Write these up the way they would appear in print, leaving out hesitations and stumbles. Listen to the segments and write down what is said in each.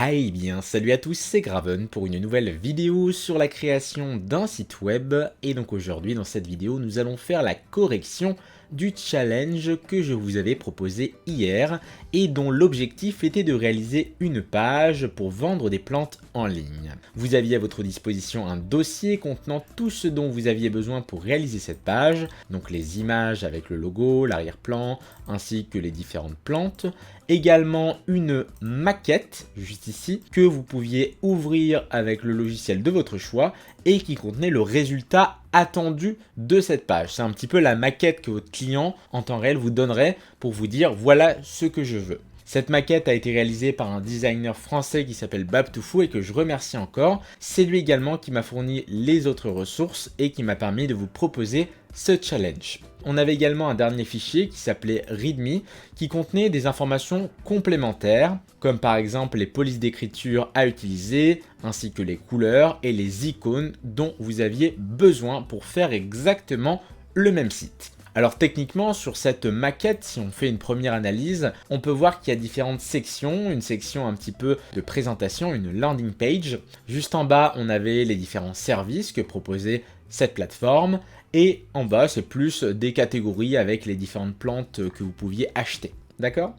Hey bien, salut à tous, c'est Graven pour une nouvelle vidéo sur la création d'un site web. Et donc aujourd'hui, dans cette vidéo, nous allons faire la correction du challenge que je vous avais proposé hier et dont l'objectif était de réaliser une page pour vendre des plantes en ligne. Vous aviez à votre disposition un dossier contenant tout ce dont vous aviez besoin pour réaliser cette page, donc les images avec le logo, l'arrière-plan, ainsi que les différentes plantes. Également une maquette, juste ici, que vous pouviez ouvrir avec le logiciel de votre choix et qui contenait le résultat attendu de cette page. C'est un petit peu la maquette que votre client en temps réel vous donnerait pour vous dire voilà ce que je veux. Cette maquette a été réalisée par un designer français qui s'appelle Babtoufou et que je remercie encore. C'est lui également qui m'a fourni les autres ressources et qui m'a permis de vous proposer ce challenge. On avait également un dernier fichier qui s'appelait README qui contenait des informations complémentaires comme par exemple les polices d'écriture à utiliser ainsi que les couleurs et les icônes dont vous aviez besoin pour faire exactement le même site. Alors techniquement, sur cette maquette, si on fait une première analyse, on peut voir qu'il y a différentes sections, une section un petit peu de présentation, une landing page. Juste en bas, on avait les différents services que proposait cette plateforme, et en bas, c'est plus des catégories avec les différentes plantes que vous pouviez acheter. D'accord ?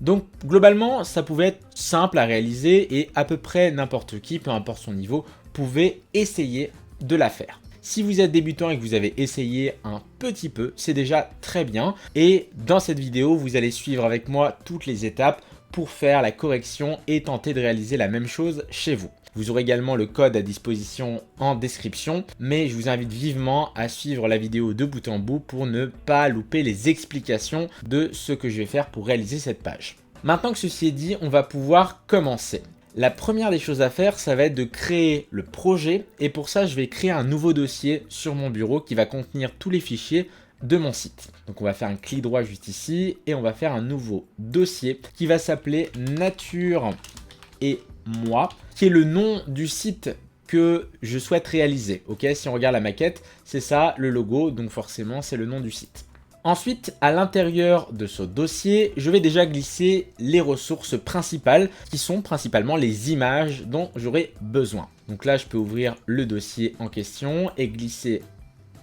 Donc globalement, ça pouvait être simple à réaliser et à peu près n'importe qui, peu importe son niveau, pouvait essayer de la faire. Si vous êtes débutant et que vous avez essayé un petit peu, c'est déjà très bien. Et dans cette vidéo, vous allez suivre avec moi toutes les étapes pour faire la correction et tenter de réaliser la même chose chez vous. Vous aurez également le code à disposition en description, mais je vous invite vivement à suivre la vidéo de bout en bout pour ne pas louper les explications de ce que je vais faire pour réaliser cette page. Maintenant que ceci est dit, on va pouvoir commencer. La première des choses à faire, ça va être de créer le projet et pour ça, je vais créer un nouveau dossier sur mon bureau qui va contenir tous les fichiers de mon site. Donc on va faire un clic droit juste ici et on va faire un nouveau dossier qui va s'appeler Nature et moi, qui est le nom du site que je souhaite réaliser. Ok, si on regarde la maquette, c'est ça le logo, donc forcément c'est le nom du site. Ensuite, à l'intérieur de ce dossier, je vais déjà glisser les ressources principales qui sont principalement les images dont j'aurai besoin. Donc là, je peux ouvrir le dossier en question et glisser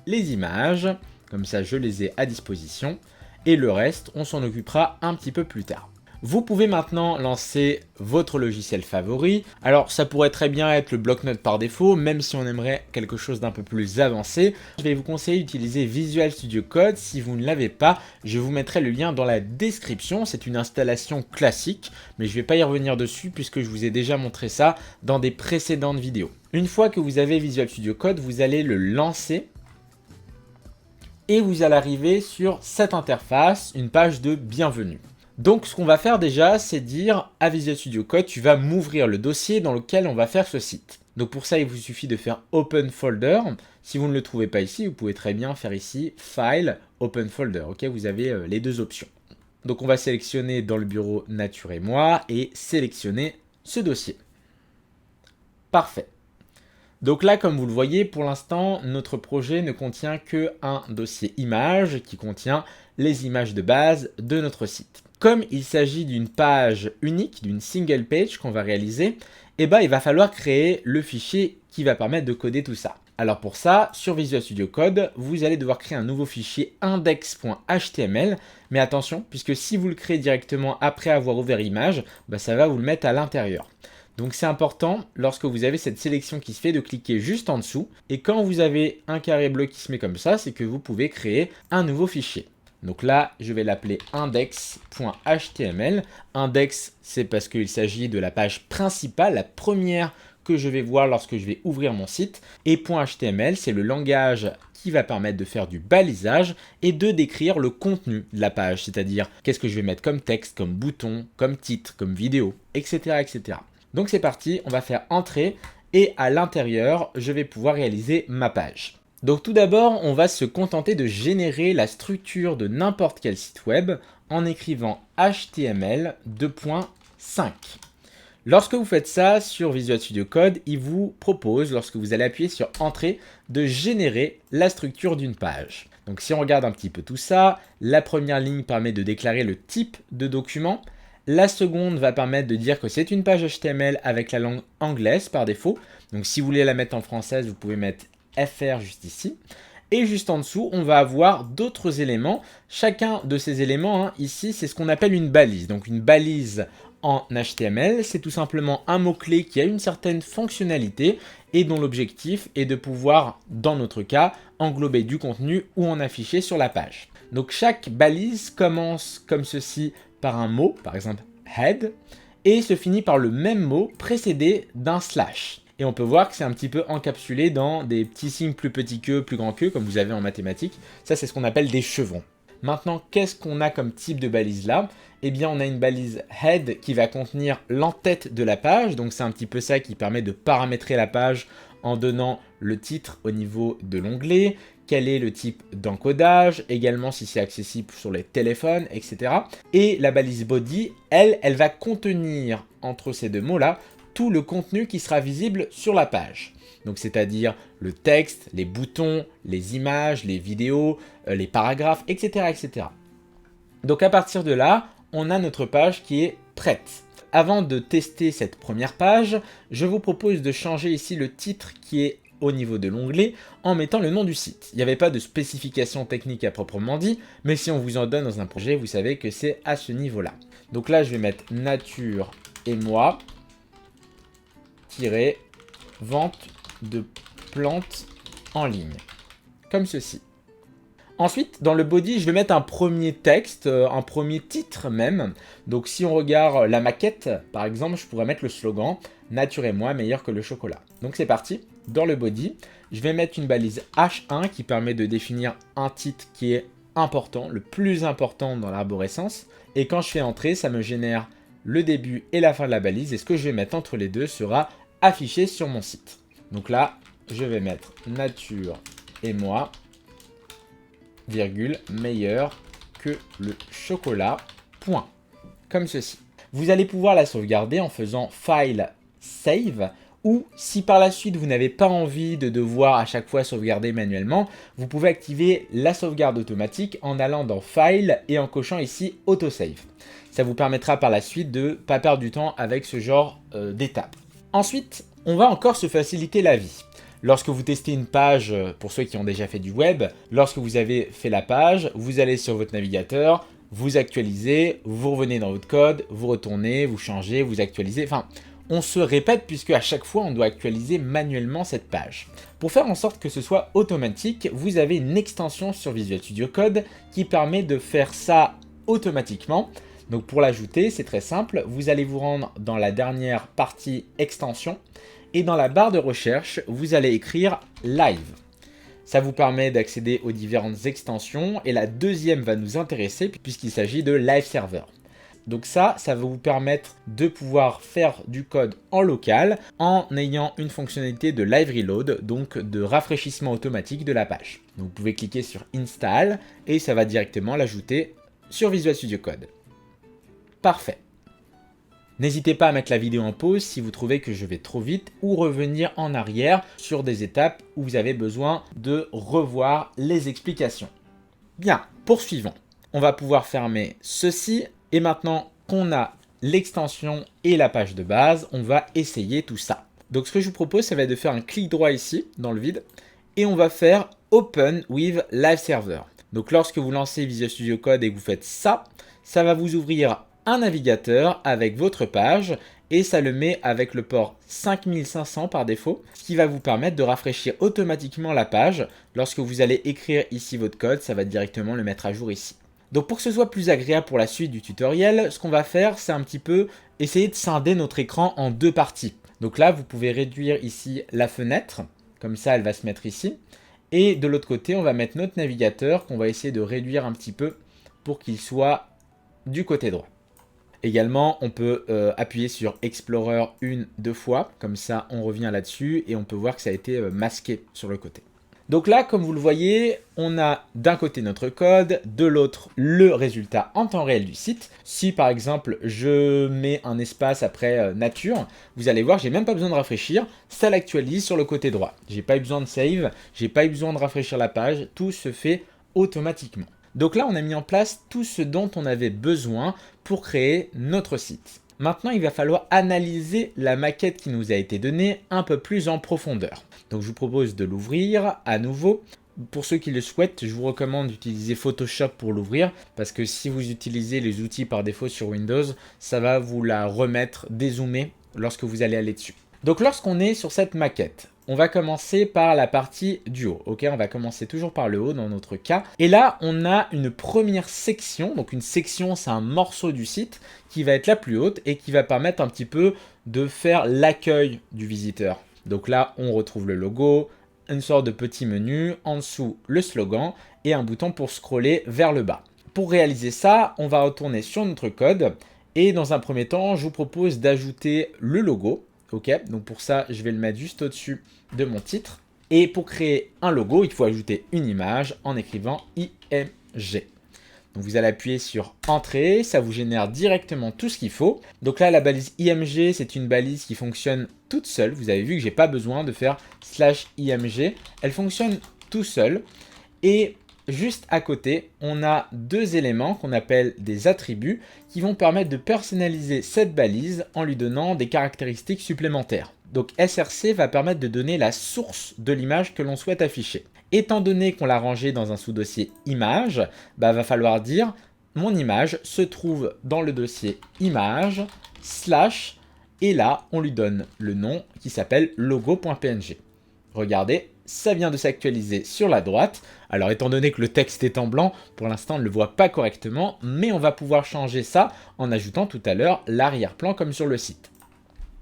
les images. Comme ça, je les ai à disposition. Et le reste, on s'en occupera un petit peu plus tard. Vous pouvez maintenant lancer votre logiciel favori. Alors ça pourrait très bien être le bloc-notes par défaut, même si on aimerait quelque chose d'un peu plus avancé. Je vais vous conseiller d'utiliser Visual Studio Code. Si vous ne l'avez pas, je vous mettrai le lien dans la description. C'est une installation classique, mais je ne vais pas y revenir dessus puisque je vous ai déjà montré ça dans des précédentes vidéos. Une fois que vous avez Visual Studio Code, vous allez le lancer. Et vous allez arriver sur cette interface, une page de bienvenue. Donc ce qu'on va faire déjà, c'est dire à Visual Studio Code, tu vas m'ouvrir le dossier dans lequel on va faire ce site. Donc pour ça, il vous suffit de faire Open Folder. Si vous ne le trouvez pas ici, vous pouvez très bien faire ici File, Open Folder. Ok, vous avez les deux options. Donc on va sélectionner dans le bureau Nature et moi et sélectionner ce dossier. Parfait. Donc là, comme vous le voyez, pour l'instant, notre projet ne contient qu'un dossier images qui contient les images de base de notre site. Comme il s'agit d'une page unique, d'une single page qu'on va réaliser, il va falloir créer le fichier qui va permettre de coder tout ça. Alors pour ça, sur Visual Studio Code, vous allez devoir créer un nouveau fichier index.html, mais attention, puisque si vous le créez directement après avoir ouvert image, ça va vous le mettre à l'intérieur. Donc c'est important, lorsque vous avez cette sélection qui se fait, de cliquer juste en dessous. Et quand vous avez un carré bleu qui se met comme ça, c'est que vous pouvez créer un nouveau fichier. Donc là, je vais l'appeler index.html. Index, c'est parce qu'il s'agit de la page principale, la première que je vais voir lorsque je vais ouvrir mon site. Et .html, c'est le langage qui va permettre de faire du balisage et de décrire le contenu de la page. C'est-à-dire, qu'est-ce que je vais mettre comme texte, comme bouton, comme titre, comme vidéo, etc. etc. Donc c'est parti, on va faire entrer et à l'intérieur, je vais pouvoir réaliser ma page. Donc tout d'abord, on va se contenter de générer la structure de n'importe quel site web en écrivant HTML 2.5. Lorsque vous faites ça sur Visual Studio Code, il vous propose, lorsque vous allez appuyer sur Entrée, de générer la structure d'une page. Donc si on regarde un petit peu tout ça, la première ligne permet de déclarer le type de document. La seconde va permettre de dire que c'est une page HTML avec la langue anglaise par défaut. Donc si vous voulez la mettre en française, vous pouvez mettre FR juste ici. Et juste en dessous, on va avoir d'autres éléments. Chacun de ces éléments, ici, c'est ce qu'on appelle une balise. Donc une balise en HTML, c'est tout simplement un mot-clé qui a une certaine fonctionnalité et dont l'objectif est de pouvoir, dans notre cas, englober du contenu ou en afficher sur la page. Donc chaque balise commence comme ceci par un mot, par exemple head, et se finit par le même mot précédé d'un slash. Et on peut voir que c'est un petit peu encapsulé dans des petits signes plus petits que, plus grands que, comme vous avez en mathématiques. Ça, c'est ce qu'on appelle des chevrons. Maintenant, qu'est-ce qu'on a comme type de balise là? Eh bien, on a une balise head qui va contenir l'entête de la page. Donc, c'est un petit peu ça qui permet de paramétrer la page en donnant le titre au niveau de l'onglet, quel est le type d'encodage, également si c'est accessible sur les téléphones, etc. Et la balise body, elle va contenir entre ces deux mots-là tout le contenu qui sera visible sur la page. Donc c'est-à-dire le texte, les boutons, les images, les vidéos, les paragraphes, etc., etc. Donc à partir de là, on a notre page qui est prête. Avant de tester cette première page, je vous propose de changer ici le titre qui est au niveau de l'onglet en mettant le nom du site. Il n'y avait pas de spécification technique à proprement dit, mais si on vous en donne dans un projet, vous savez que c'est à ce niveau-là. Donc là, je vais mettre nature et moi, vente de plantes en ligne, comme ceci. Ensuite, dans le body, je vais mettre un premier texte, un premier titre même. Donc si on regarde la maquette, par exemple, je pourrais mettre le slogan « Nature et moi, meilleur que le chocolat ». Donc c'est parti, dans le body, je vais mettre une balise H1 qui permet de définir un titre qui est important, le plus important dans l'arborescence. Et quand je fais entrer, ça me génère le début et la fin de la balise. Et ce que je vais mettre entre les deux sera affiché sur mon site. Donc là, je vais mettre nature et moi, virgule, meilleur que le chocolat, point. Comme ceci. Vous allez pouvoir la sauvegarder en faisant File, Save, ou si par la suite vous n'avez pas envie de devoir à chaque fois sauvegarder manuellement, vous pouvez activer la sauvegarde automatique en allant dans File et en cochant ici Autosave. Ça vous permettra par la suite de ne pas perdre du temps avec ce genre d'étapes. Ensuite, on va encore se faciliter la vie. Lorsque vous testez une page, pour ceux qui ont déjà fait du web, lorsque vous avez fait la page, vous allez sur votre navigateur, vous actualisez, vous revenez dans votre code, vous retournez, vous changez, vous actualisez, enfin, on se répète puisque à chaque fois on doit actualiser manuellement cette page. Pour faire en sorte que ce soit automatique, vous avez une extension sur Visual Studio Code qui permet de faire ça automatiquement. Donc pour l'ajouter, c'est très simple, vous allez vous rendre dans la dernière partie extension et dans la barre de recherche, vous allez écrire Live. Ça vous permet d'accéder aux différentes extensions et la deuxième va nous intéresser puisqu'il s'agit de Live Server. Donc ça va vous permettre de pouvoir faire du code en local en ayant une fonctionnalité de Live Reload, donc de rafraîchissement automatique de la page. Donc vous pouvez cliquer sur Install et ça va directement l'ajouter sur Visual Studio Code. Parfait. N'hésitez pas à mettre la vidéo en pause si vous trouvez que je vais trop vite ou revenir en arrière sur des étapes où vous avez besoin de revoir les explications. Bien, poursuivons. On va pouvoir fermer ceci et maintenant qu'on a l'extension et la page de base, on va essayer tout ça. Donc ce que je vous propose, ça va être de faire un clic droit ici dans le vide et on va faire Open with Live Server. Donc lorsque vous lancez Visual Studio Code et que vous faites ça, ça va vous ouvrir un navigateur avec votre page et ça le met avec le port 5500 par défaut, ce qui va vous permettre de rafraîchir automatiquement la page. Lorsque vous allez écrire ici votre code, ça va directement le mettre à jour ici. Donc pour que ce soit plus agréable pour la suite du tutoriel, ce qu'on va faire, c'est un petit peu essayer de scinder notre écran en deux parties. Donc là, vous pouvez réduire ici la fenêtre, comme ça elle va se mettre ici. Et de l'autre côté, on va mettre notre navigateur qu'on va essayer de réduire un petit peu pour qu'il soit du côté droit. Également, on peut appuyer sur Explorer deux fois, comme ça on revient là-dessus et on peut voir que ça a été masqué sur le côté. Donc là, comme vous le voyez, on a d'un côté notre code, de l'autre le résultat en temps réel du site. Si par exemple je mets un espace après nature, vous allez voir, j'ai même pas besoin de rafraîchir, ça l'actualise sur le côté droit. J'ai pas eu besoin de save, j'ai pas eu besoin de rafraîchir la page, tout se fait automatiquement. Donc là, on a mis en place tout ce dont on avait besoin pour créer notre site. Maintenant, il va falloir analyser la maquette qui nous a été donnée un peu plus en profondeur. Donc je vous propose de l'ouvrir à nouveau. Pour ceux qui le souhaitent, je vous recommande d'utiliser Photoshop pour l'ouvrir parce que si vous utilisez les outils par défaut sur Windows, ça va vous la remettre dézoomée lorsque vous allez aller dessus. Donc lorsqu'on est sur cette maquette, on va commencer par la partie du haut. Ok, on va commencer toujours par le haut dans notre cas. Et là, on a une première section. Donc une section, c'est un morceau du site qui va être la plus haute et qui va permettre un petit peu de faire l'accueil du visiteur. Donc là, on retrouve le logo, une sorte de petit menu, en dessous le slogan et un bouton pour scroller vers le bas. Pour réaliser ça, on va retourner sur notre code et dans un premier temps, je vous propose d'ajouter le logo. Ok, donc pour ça, je vais le mettre juste au-dessus de mon titre. Et pour créer un logo, il faut ajouter une image en écrivant IMG. Donc vous allez appuyer sur Entrée, ça vous génère directement tout ce qu'il faut. Donc là, la balise IMG, c'est une balise qui fonctionne toute seule. Vous avez vu que j'ai pas besoin de faire /IMG. Elle fonctionne tout seul. Et juste à côté, on a deux éléments qu'on appelle des attributs qui vont permettre de personnaliser cette balise en lui donnant des caractéristiques supplémentaires. Donc SRC va permettre de donner la source de l'image que l'on souhaite afficher. Étant donné qu'on l'a rangé dans un sous-dossier image, va falloir dire mon image se trouve dans le dossier image / et là on lui donne le nom qui s'appelle logo.png. Regardez, ça vient de s'actualiser sur la droite. Alors étant donné que le texte est en blanc, pour l'instant on ne le voit pas correctement, mais on va pouvoir changer ça en ajoutant tout à l'heure l'arrière-plan comme sur le site.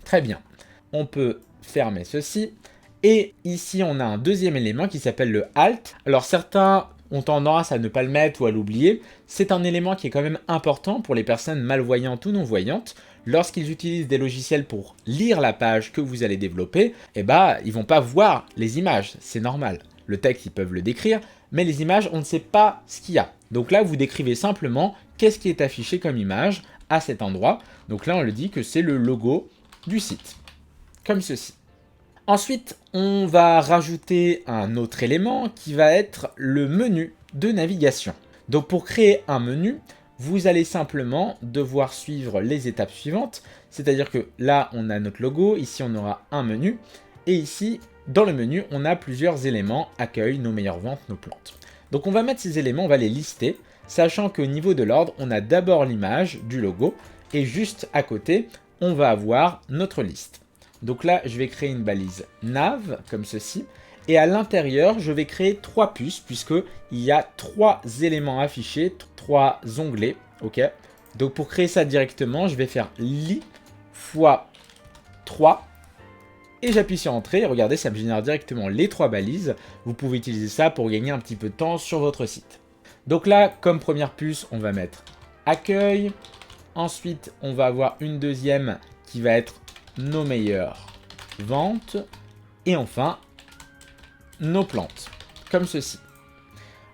Très bien, on peut fermer ceci. Et ici, on a un deuxième élément qui s'appelle le Alt. Alors certains ont tendance à ne pas le mettre ou à l'oublier. C'est un élément qui est quand même important pour les personnes malvoyantes ou non-voyantes. Lorsqu'ils utilisent des logiciels pour lire la page que vous allez développer, ils ne vont pas voir les images, c'est normal. Le texte, ils peuvent le décrire, mais les images, on ne sait pas ce qu'il y a. Donc là, vous décrivez simplement qu'est-ce qui est affiché comme image à cet endroit. Donc là, on le dit que c'est le logo du site, comme ceci. Ensuite, on va rajouter un autre élément qui va être le menu de navigation. Donc pour créer un menu, vous allez simplement devoir suivre les étapes suivantes. C'est-à-dire que là, on a notre logo, ici on aura un menu, et ici, dans le menu, on a plusieurs éléments, accueil, nos meilleures ventes, nos plantes. Donc on va mettre ces éléments, on va les lister, sachant qu'au niveau de l'ordre, on a d'abord l'image du logo, et juste à côté, on va avoir notre liste. Donc là, je vais créer une balise nav, comme ceci. Et à l'intérieur, je vais créer 3 puces, puisqu'il y a 3 éléments affichés, 3 onglets. Ok. Donc pour créer ça directement, je vais faire li fois 3. Et j'appuie sur Entrée. Regardez, ça me génère directement les 3 balises. Vous pouvez utiliser ça pour gagner un petit peu de temps sur votre site. Donc là, comme première puce, on va mettre accueil. Ensuite, on va avoir une deuxième qui va être nos meilleures ventes et enfin nos plantes, comme ceci.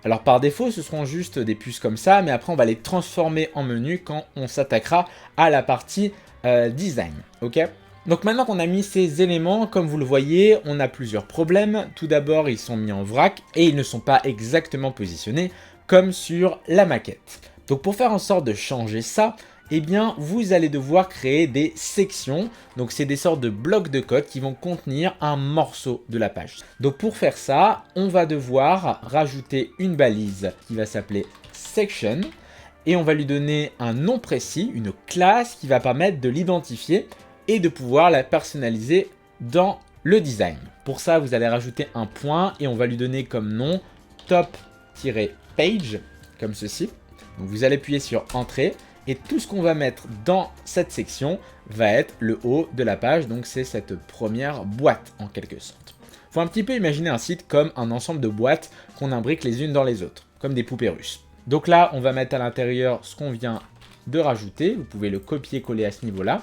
Alors par défaut, ce seront juste des puces comme ça, mais après on va les transformer en menu quand on s'attaquera à la partie design. Ok. Donc maintenant qu'on a mis ces éléments, comme vous le voyez, on a plusieurs problèmes. Tout d'abord, ils sont mis en vrac et ils ne sont pas exactement positionnés comme sur la maquette. Donc pour faire en sorte de changer ça, eh bien, vous allez devoir créer des sections. Donc, c'est des sortes de blocs de code qui vont contenir un morceau de la page. Donc, pour faire ça, on va devoir rajouter une balise qui va s'appeler section. Et on va lui donner un nom précis, une classe qui va permettre de l'identifier et de pouvoir la personnaliser dans le design. Pour ça, vous allez rajouter un point et on va lui donner comme nom top-page, comme ceci. Donc, vous allez appuyer sur Entrée. Et tout ce qu'on va mettre dans cette section va être le haut de la page, donc c'est cette première boîte en quelque sorte. Il faut un petit peu imaginer un site comme un ensemble de boîtes qu'on imbrique les unes dans les autres, comme des poupées russes. Donc là, on va mettre à l'intérieur ce qu'on vient de rajouter, vous pouvez le copier-coller à ce niveau-là.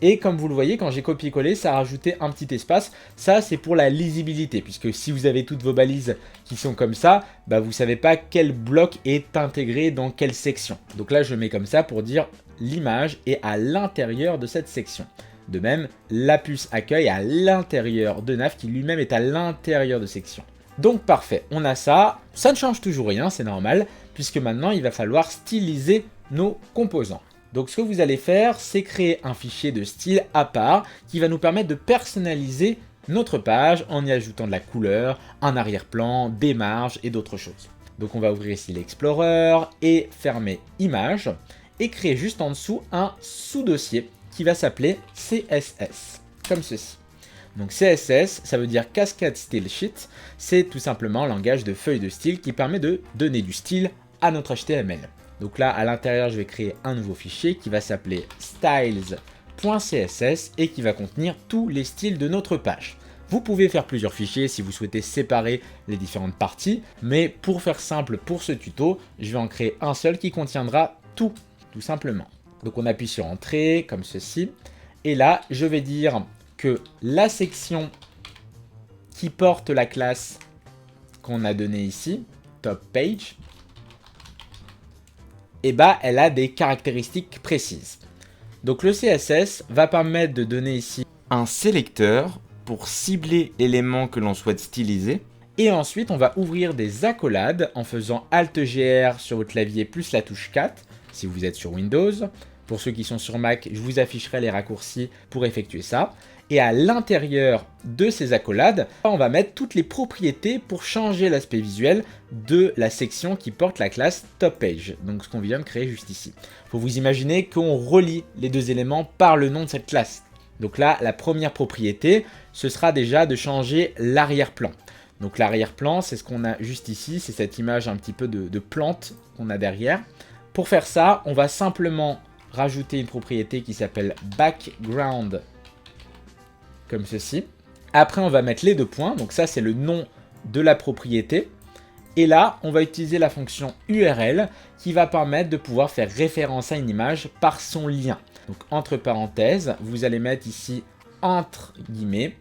Et comme vous le voyez, quand j'ai copié-collé, ça a rajouté un petit espace. Ça, c'est pour la lisibilité, puisque si vous avez toutes vos balises qui sont comme ça, vous ne savez pas quel bloc est intégré dans quelle section. Donc là, je mets comme ça pour dire l'image est à l'intérieur de cette section. De même, la puce accueil à l'intérieur de nav, qui lui-même est à l'intérieur de section. Donc parfait, on a ça. Ça ne change toujours rien, c'est normal, puisque maintenant il va falloir styliser nos composants. Donc ce que vous allez faire, c'est créer un fichier de style à part qui va nous permettre de personnaliser notre page en y ajoutant de la couleur, un arrière-plan, des marges et d'autres choses. Donc on va ouvrir ici l'Explorer et fermer Images et créer juste en dessous un sous-dossier qui va s'appeler CSS, comme ceci. Donc CSS, ça veut dire Cascade Style Sheet, c'est tout simplement un langage de feuille de style qui permet de donner du style à notre HTML. Donc là, à l'intérieur, je vais créer un nouveau fichier qui va s'appeler styles.css et qui va contenir tous les styles de notre page. Vous pouvez faire plusieurs fichiers si vous souhaitez séparer les différentes parties, mais pour faire simple pour ce tuto, je vais en créer un seul qui contiendra tout simplement. Donc on appuie sur Entrée, comme ceci, et là, je vais dire que la section qui porte la classe qu'on a donnée ici, Top Page, et elle a des caractéristiques précises. Donc le CSS va permettre de donner ici un sélecteur pour cibler l'élément que l'on souhaite styliser. Et ensuite, on va ouvrir des accolades en faisant Alt-GR sur votre clavier plus la touche 4, si vous êtes sur Windows. Pour ceux qui sont sur Mac, je vous afficherai les raccourcis pour effectuer ça. Et à l'intérieur de ces accolades, on va mettre toutes les propriétés pour changer l'aspect visuel de la section qui porte la classe Top Page. Donc ce qu'on vient de créer juste ici. Il faut vous imaginer qu'on relie les deux éléments par le nom de cette classe. Donc là, la première propriété, ce sera déjà de changer l'arrière-plan. Donc l'arrière-plan, c'est ce qu'on a juste ici, c'est cette image un petit peu de plante qu'on a derrière. Pour faire ça, on va simplement rajouter une propriété qui s'appelle background, comme ceci. Après, on va mettre les deux points, donc ça c'est le nom de la propriété. Et là, on va utiliser la fonction URL qui va permettre de pouvoir faire référence à une image par son lien. Donc entre parenthèses, vous allez mettre ici entre guillemets,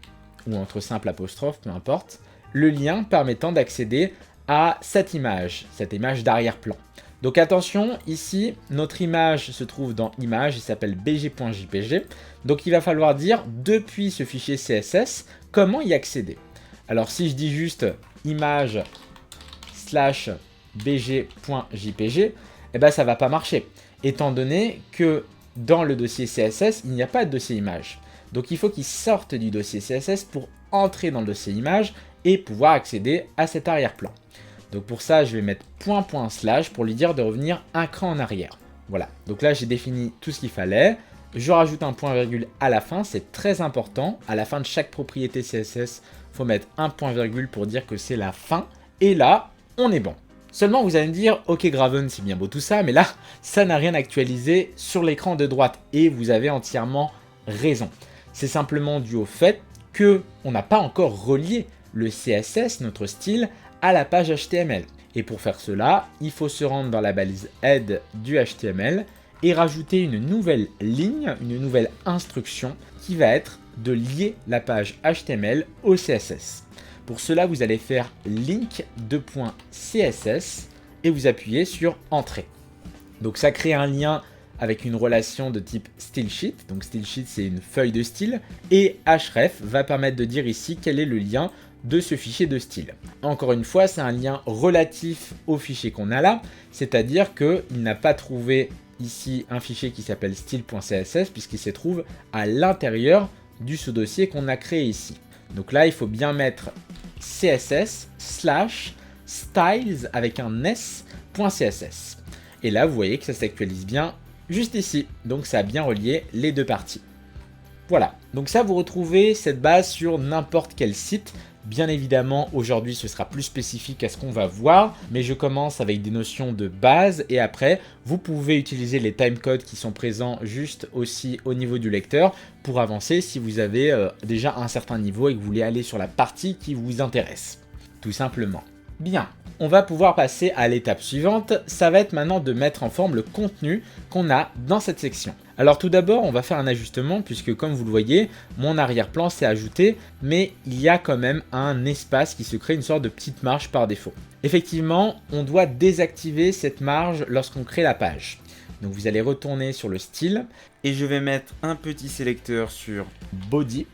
ou entre simple apostrophe, peu importe, le lien permettant d'accéder à cette image d'arrière-plan. Donc attention, ici, notre image se trouve dans Images, il s'appelle bg.jpg. Donc il va falloir dire, depuis ce fichier CSS, comment y accéder. Alors si je dis juste image/bg.jpg, ça va pas marcher, étant donné que dans le dossier CSS, il n'y a pas de dossier image. Donc il faut qu'il sorte du dossier CSS pour entrer dans le dossier image et pouvoir accéder à cet arrière-plan. Donc pour ça, je vais mettre // pour lui dire de revenir un cran en arrière. Voilà, donc là j'ai défini tout ce qu'il fallait. Je rajoute un point virgule à la fin, c'est très important. À la fin de chaque propriété CSS, il faut mettre un point virgule pour dire que c'est la fin. Et là, on est bon. Seulement vous allez me dire, ok Graven, c'est bien beau tout ça, mais là, ça n'a rien actualisé sur l'écran de droite. Et vous avez entièrement raison. C'est simplement dû au fait qu'on n'a pas encore relié le CSS, notre style, à la page HTML. Et pour faire cela, il faut se rendre dans la balise head du HTML et rajouter une nouvelle ligne, une nouvelle instruction qui va être de lier la page HTML au CSS. Pour cela, vous allez faire link:/CSS et vous appuyez sur Entrée. Donc ça crée un lien avec une relation de type stylesheet. Donc stylesheet, c'est une feuille de style. Et href va permettre de dire ici quel est le lien de ce fichier de style. Encore une fois, c'est un lien relatif au fichier qu'on a là, c'est-à-dire qu'il n'a pas trouvé ici un fichier qui s'appelle style.css puisqu'il se trouve à l'intérieur du sous-dossier qu'on a créé ici. Donc là, il faut bien mettre css/styles avec un s.css. Et là, vous voyez que ça s'actualise bien juste ici. Donc ça a bien relié les deux parties. Voilà, donc ça vous retrouvez cette base sur n'importe quel site. Bien évidemment, aujourd'hui, ce sera plus spécifique à ce qu'on va voir, mais je commence avec des notions de base et après, vous pouvez utiliser les timecodes qui sont présents juste aussi au niveau du lecteur pour avancer si vous avez déjà un certain niveau et que vous voulez aller sur la partie qui vous intéresse, tout simplement. Bien, on va pouvoir passer à l'étape suivante, ça va être maintenant de mettre en forme le contenu qu'on a dans cette section. Alors tout d'abord, on va faire un ajustement puisque comme vous le voyez, mon arrière-plan s'est ajouté, mais il y a quand même un espace qui se crée, une sorte de petite marge par défaut. Effectivement, on doit désactiver cette marge lorsqu'on crée la page. Donc vous allez retourner sur le style et je vais mettre un petit sélecteur sur Body,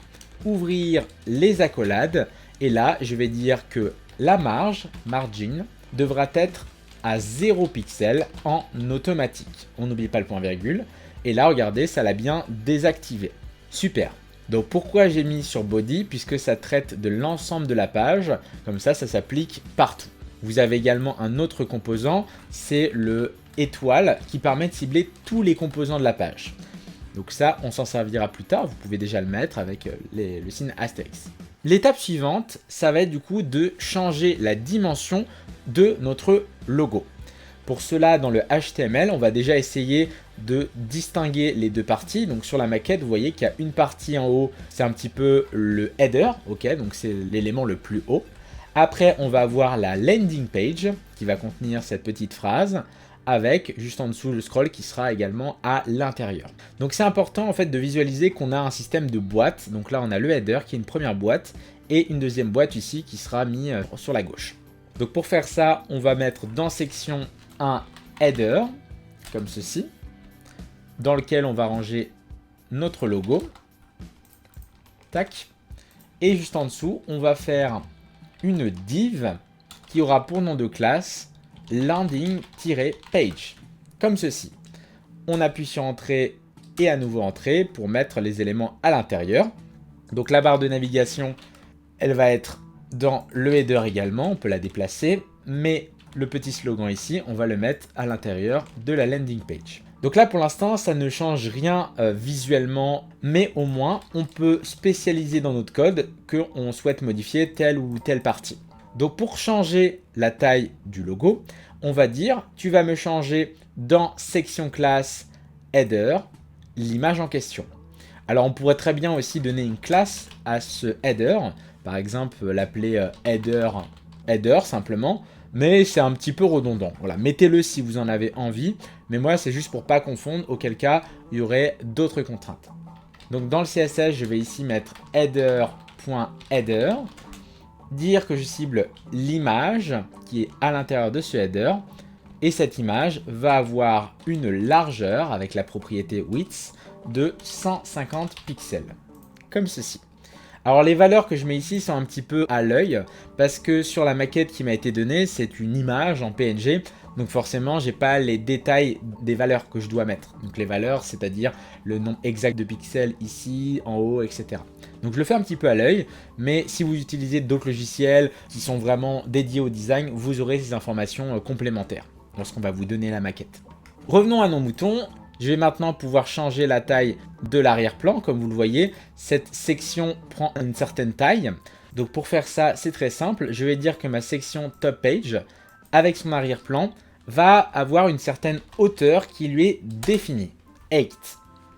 ouvrir les accolades et là, je vais dire que la marge, margin, devra être à 0 pixels en automatique. On n'oublie pas le point virgule. Et là, regardez, ça l'a bien désactivé. Super. Donc pourquoi j'ai mis sur body? Puisque ça traite de l'ensemble de la page. Comme ça s'applique partout. Vous avez également un autre composant, c'est le étoile qui permet de cibler tous les composants de la page. Donc ça, on s'en servira plus tard, vous pouvez déjà le mettre avec le signe Astérix. L'étape suivante, ça va être du coup de changer la dimension de notre logo. Pour cela, dans le HTML, on va déjà essayer de distinguer les deux parties. Donc sur la maquette, vous voyez qu'il y a une partie en haut, c'est un petit peu le header, ok, donc c'est l'élément le plus haut. Après, on va avoir la landing page qui va contenir cette petite phrase avec juste en dessous le scroll qui sera également à l'intérieur. Donc c'est important en fait de visualiser qu'on a un système de boîtes. Donc là, on a le header qui est une première boîte et une deuxième boîte ici qui sera mise sur la gauche. Donc pour faire ça, on va mettre dans section un header comme ceci dans lequel on va ranger notre logo. Tac. Et juste en dessous, on va faire une div qui aura pour nom de classe landing-page, comme ceci. On appuie sur entrée et à nouveau entrée pour mettre les éléments à l'intérieur. Donc la barre de navigation, elle va être dans le header également, on peut la déplacer, mais le petit slogan ici, on va le mettre à l'intérieur de la landing page. Donc là pour l'instant ça ne change rien visuellement, mais au moins on peut spécialiser dans notre code qu'on souhaite modifier telle ou telle partie. Donc pour changer la taille du logo, on va dire tu vas me changer dans section classe header l'image en question. Alors on pourrait très bien aussi donner une classe à ce header, par exemple l'appeler header simplement. Mais c'est un petit peu redondant. Voilà, mettez-le si vous en avez envie. Mais moi, c'est juste pour pas confondre, auquel cas, il y aurait d'autres contraintes. Donc dans le CSS, je vais ici mettre header.header, dire que je cible l'image qui est à l'intérieur de ce header. Et cette image va avoir une largeur, avec la propriété width, de 150 pixels. Comme ceci. Alors les valeurs que je mets ici sont un petit peu à l'œil parce que sur la maquette qui m'a été donnée, c'est une image en PNG. Donc forcément, j'ai pas les détails des valeurs que je dois mettre. Donc les valeurs, c'est-à-dire le nombre exact de pixels ici, en haut, etc. Donc je le fais un petit peu à l'œil, mais si vous utilisez d'autres logiciels qui sont vraiment dédiés au design, vous aurez ces informations complémentaires lorsqu'on va vous donner la maquette. Revenons à nos moutons. Je vais maintenant pouvoir changer la taille de l'arrière-plan. Comme vous le voyez, cette section prend une certaine taille. Donc pour faire ça, c'est très simple. Je vais dire que ma section top page, avec son arrière-plan, va avoir une certaine hauteur qui lui est définie. 8.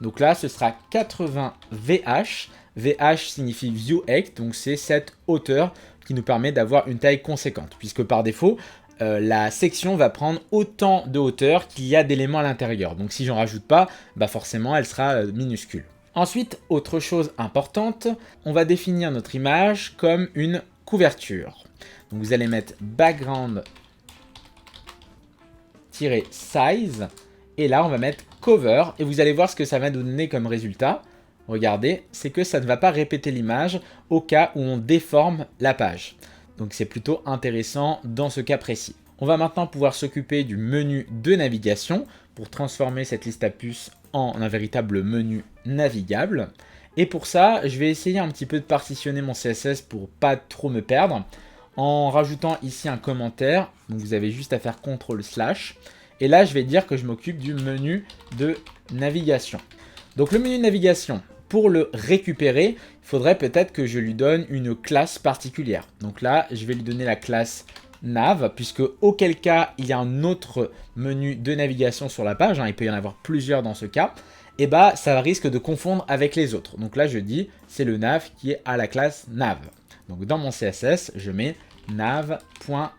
Donc là, ce sera 80 VH. VH signifie View Height, donc c'est cette hauteur qui nous permet d'avoir une taille conséquente. Puisque par défaut, la section va prendre autant de hauteur qu'il y a d'éléments à l'intérieur. Donc si j'en rajoute pas, bah forcément elle sera minuscule. Ensuite, autre chose importante, on va définir notre image comme une couverture. Donc vous allez mettre background-size et là on va mettre cover et vous allez voir ce que ça va nous donner comme résultat. Regardez, c'est que ça ne va pas répéter l'image au cas où on déforme la page. Donc c'est plutôt intéressant dans ce cas précis. On va maintenant pouvoir s'occuper du menu de navigation pour transformer cette liste à puces en un véritable menu navigable. Et pour ça, je vais essayer un petit peu de partitionner mon CSS pour pas trop me perdre en rajoutant ici un commentaire. Donc vous avez juste à faire CTRL/. Et là, je vais dire que je m'occupe du menu de navigation. Donc le menu de navigation, pour le récupérer, il faudrait peut-être que je lui donne une classe particulière. Donc là, je vais lui donner la classe nav, puisque auquel cas, il y a un autre menu de navigation sur la page, il peut y en avoir plusieurs dans ce cas, et bah ça risque de confondre avec les autres. Donc là, je dis, c'est le nav qui est à la classe nav. Donc dans mon CSS, je mets nav.nav,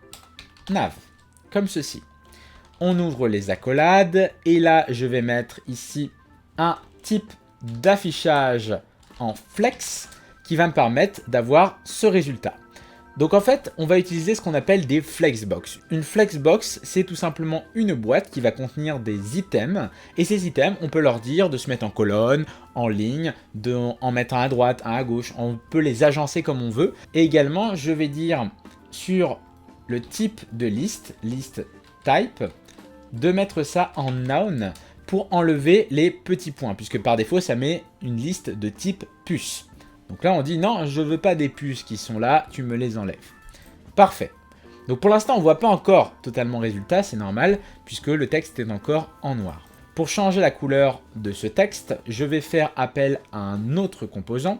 comme ceci. On ouvre les accolades, et là, je vais mettre ici un type d'affichage en flex qui va me permettre d'avoir ce résultat. Donc en fait, on va utiliser ce qu'on appelle des flexbox. Une flexbox, c'est tout simplement une boîte qui va contenir des items. Et ces items, on peut leur dire de se mettre en colonne, en ligne, en mettre un à droite, un à gauche. On peut les agencer comme on veut. Et également, je vais dire sur le type de liste type, de mettre ça en noun pour enlever les petits points, puisque par défaut, ça met une liste de type puce. Donc là, on dit non, je veux pas des puces qui sont là, tu me les enlèves. Parfait. Donc pour l'instant, on ne voit pas encore totalement résultat, c'est normal, puisque le texte est encore en noir. Pour changer la couleur de ce texte, je vais faire appel à un autre composant.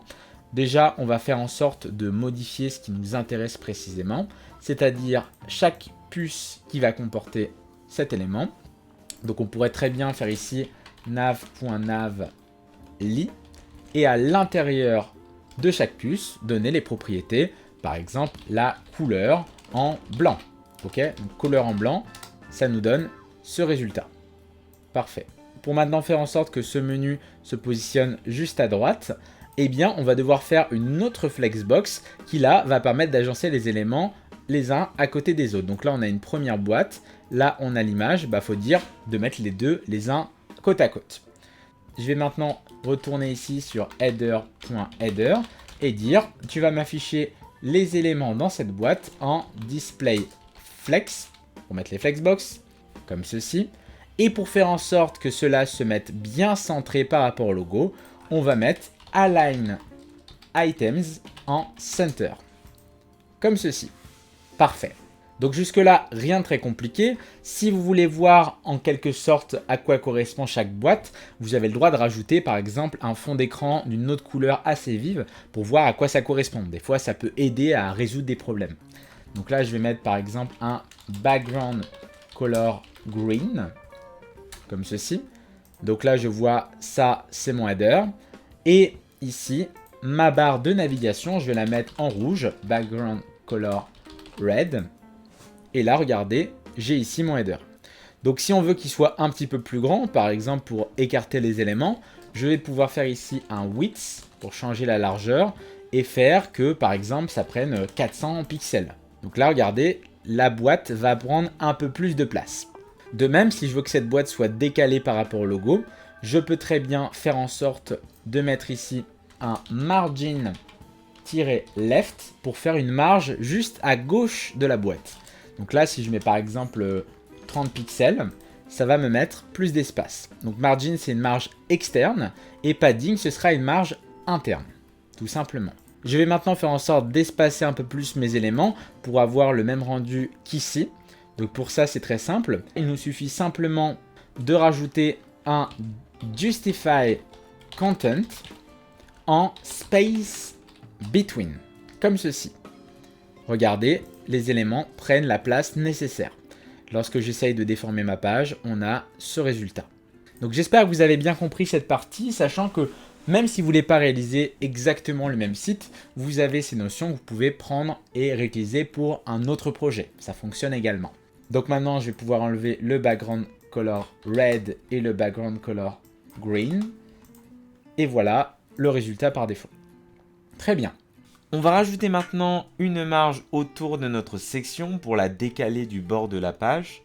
Déjà, on va faire en sorte de modifier ce qui nous intéresse précisément, c'est-à-dire chaque puce qui va comporter cet élément. Donc on pourrait très bien faire ici nav.nav.ly et à l'intérieur de chaque puce, donner les propriétés, par exemple la couleur en blanc. Ok, donc couleur en blanc, ça nous donne ce résultat. Parfait. Pour maintenant faire en sorte que ce menu se positionne juste à droite, eh bien on va devoir faire une autre flexbox qui là va permettre d'agencer les éléments les uns à côté des autres. Donc là on a une première boîte, là on a l'image, faut dire de mettre les deux les uns côte à côte. Je vais maintenant retourner ici sur header.header et dire tu vas m'afficher les éléments dans cette boîte en display flex, pour mettre les flexbox, comme ceci. Et pour faire en sorte que cela se mette bien centré par rapport au logo, on va mettre align items en center, comme ceci. Parfait. Donc jusque là, rien de très compliqué. Si vous voulez voir en quelque sorte à quoi correspond chaque boîte, vous avez le droit de rajouter par exemple un fond d'écran d'une autre couleur assez vive pour voir à quoi ça correspond. Des fois, ça peut aider à résoudre des problèmes. Donc là, je vais mettre par exemple un background color green, comme ceci. Donc là, je vois ça, c'est mon header. Et ici, ma barre de navigation, je vais la mettre en rouge, background color red. Et là, regardez, j'ai ici mon header. Donc si on veut qu'il soit un petit peu plus grand, par exemple pour écarter les éléments, je vais pouvoir faire ici un width pour changer la largeur et faire que, par exemple, ça prenne 400 pixels. Donc là, regardez, la boîte va prendre un peu plus de place. De même, si je veux que cette boîte soit décalée par rapport au logo, je peux très bien faire en sorte de mettre ici un margin-left pour faire une marge juste à gauche de la boîte. Donc là, si je mets par exemple 30 pixels, ça va me mettre plus d'espace. Donc margin, c'est une marge externe et padding, ce sera une marge interne, tout simplement. Je vais maintenant faire en sorte d'espacer un peu plus mes éléments pour avoir le même rendu qu'ici. Donc pour ça, c'est très simple. Il nous suffit simplement de rajouter un justify content en space between, comme ceci. Regardez, les éléments prennent la place nécessaire. Lorsque j'essaye de déformer ma page, on a ce résultat. Donc j'espère que vous avez bien compris cette partie, sachant que même si vous ne voulez pas réaliser exactement le même site, vous avez ces notions que vous pouvez prendre et réutiliser pour un autre projet. Ça fonctionne également. Donc maintenant, je vais pouvoir enlever le background color red et le background color green. Et voilà le résultat par défaut. Très bien. On va rajouter maintenant une marge autour de notre section pour la décaler du bord de la page.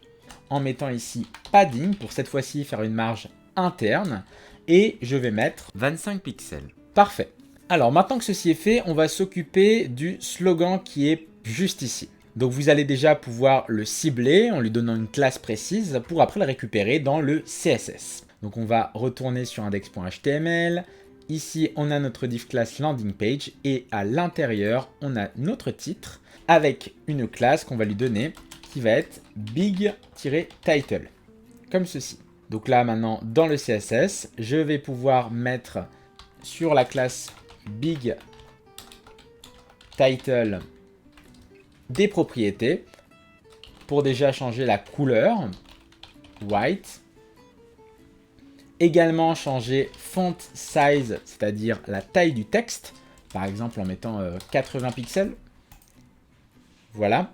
En mettant ici padding pour cette fois-ci faire une marge interne. Et je vais mettre 25 pixels. Parfait. Alors maintenant que ceci est fait, on va s'occuper du slogan qui est juste ici. Donc vous allez déjà pouvoir le cibler en lui donnant une classe précise pour après le récupérer dans le CSS. Donc on va retourner sur index.html. Ici, on a notre div class landing page et à l'intérieur, on a notre titre avec une classe qu'on va lui donner qui va être big-title, comme ceci. Donc là, maintenant, dans le CSS, je vais pouvoir mettre sur la classe big-title des propriétés pour déjà changer la couleur, white. Également changer font size, c'est-à-dire la taille du texte, par exemple en mettant 80 pixels. Voilà.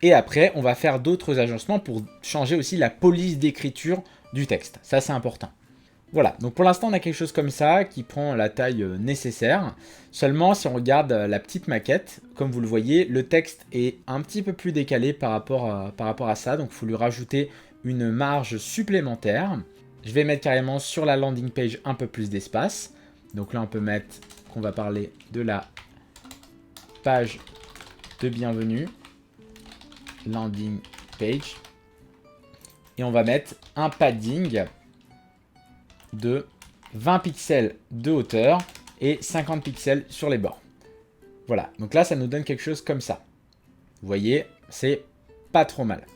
Et après, on va faire d'autres agencements pour changer aussi la police d'écriture du texte. Ça, c'est important. Voilà, donc pour l'instant, on a quelque chose comme ça qui prend la taille nécessaire. Seulement, si on regarde la petite maquette, comme vous le voyez, le texte est un petit peu plus décalé par rapport à ça. Donc, il faut lui rajouter une marge supplémentaire. Je vais mettre carrément sur la landing page un peu plus d'espace. Donc là, on peut mettre qu'on va parler de la page de bienvenue. Landing page. Et on va mettre un padding de 20 pixels de hauteur et 50 pixels sur les bords. Voilà, donc là, ça nous donne quelque chose comme ça. Vous voyez, c'est pas trop mal.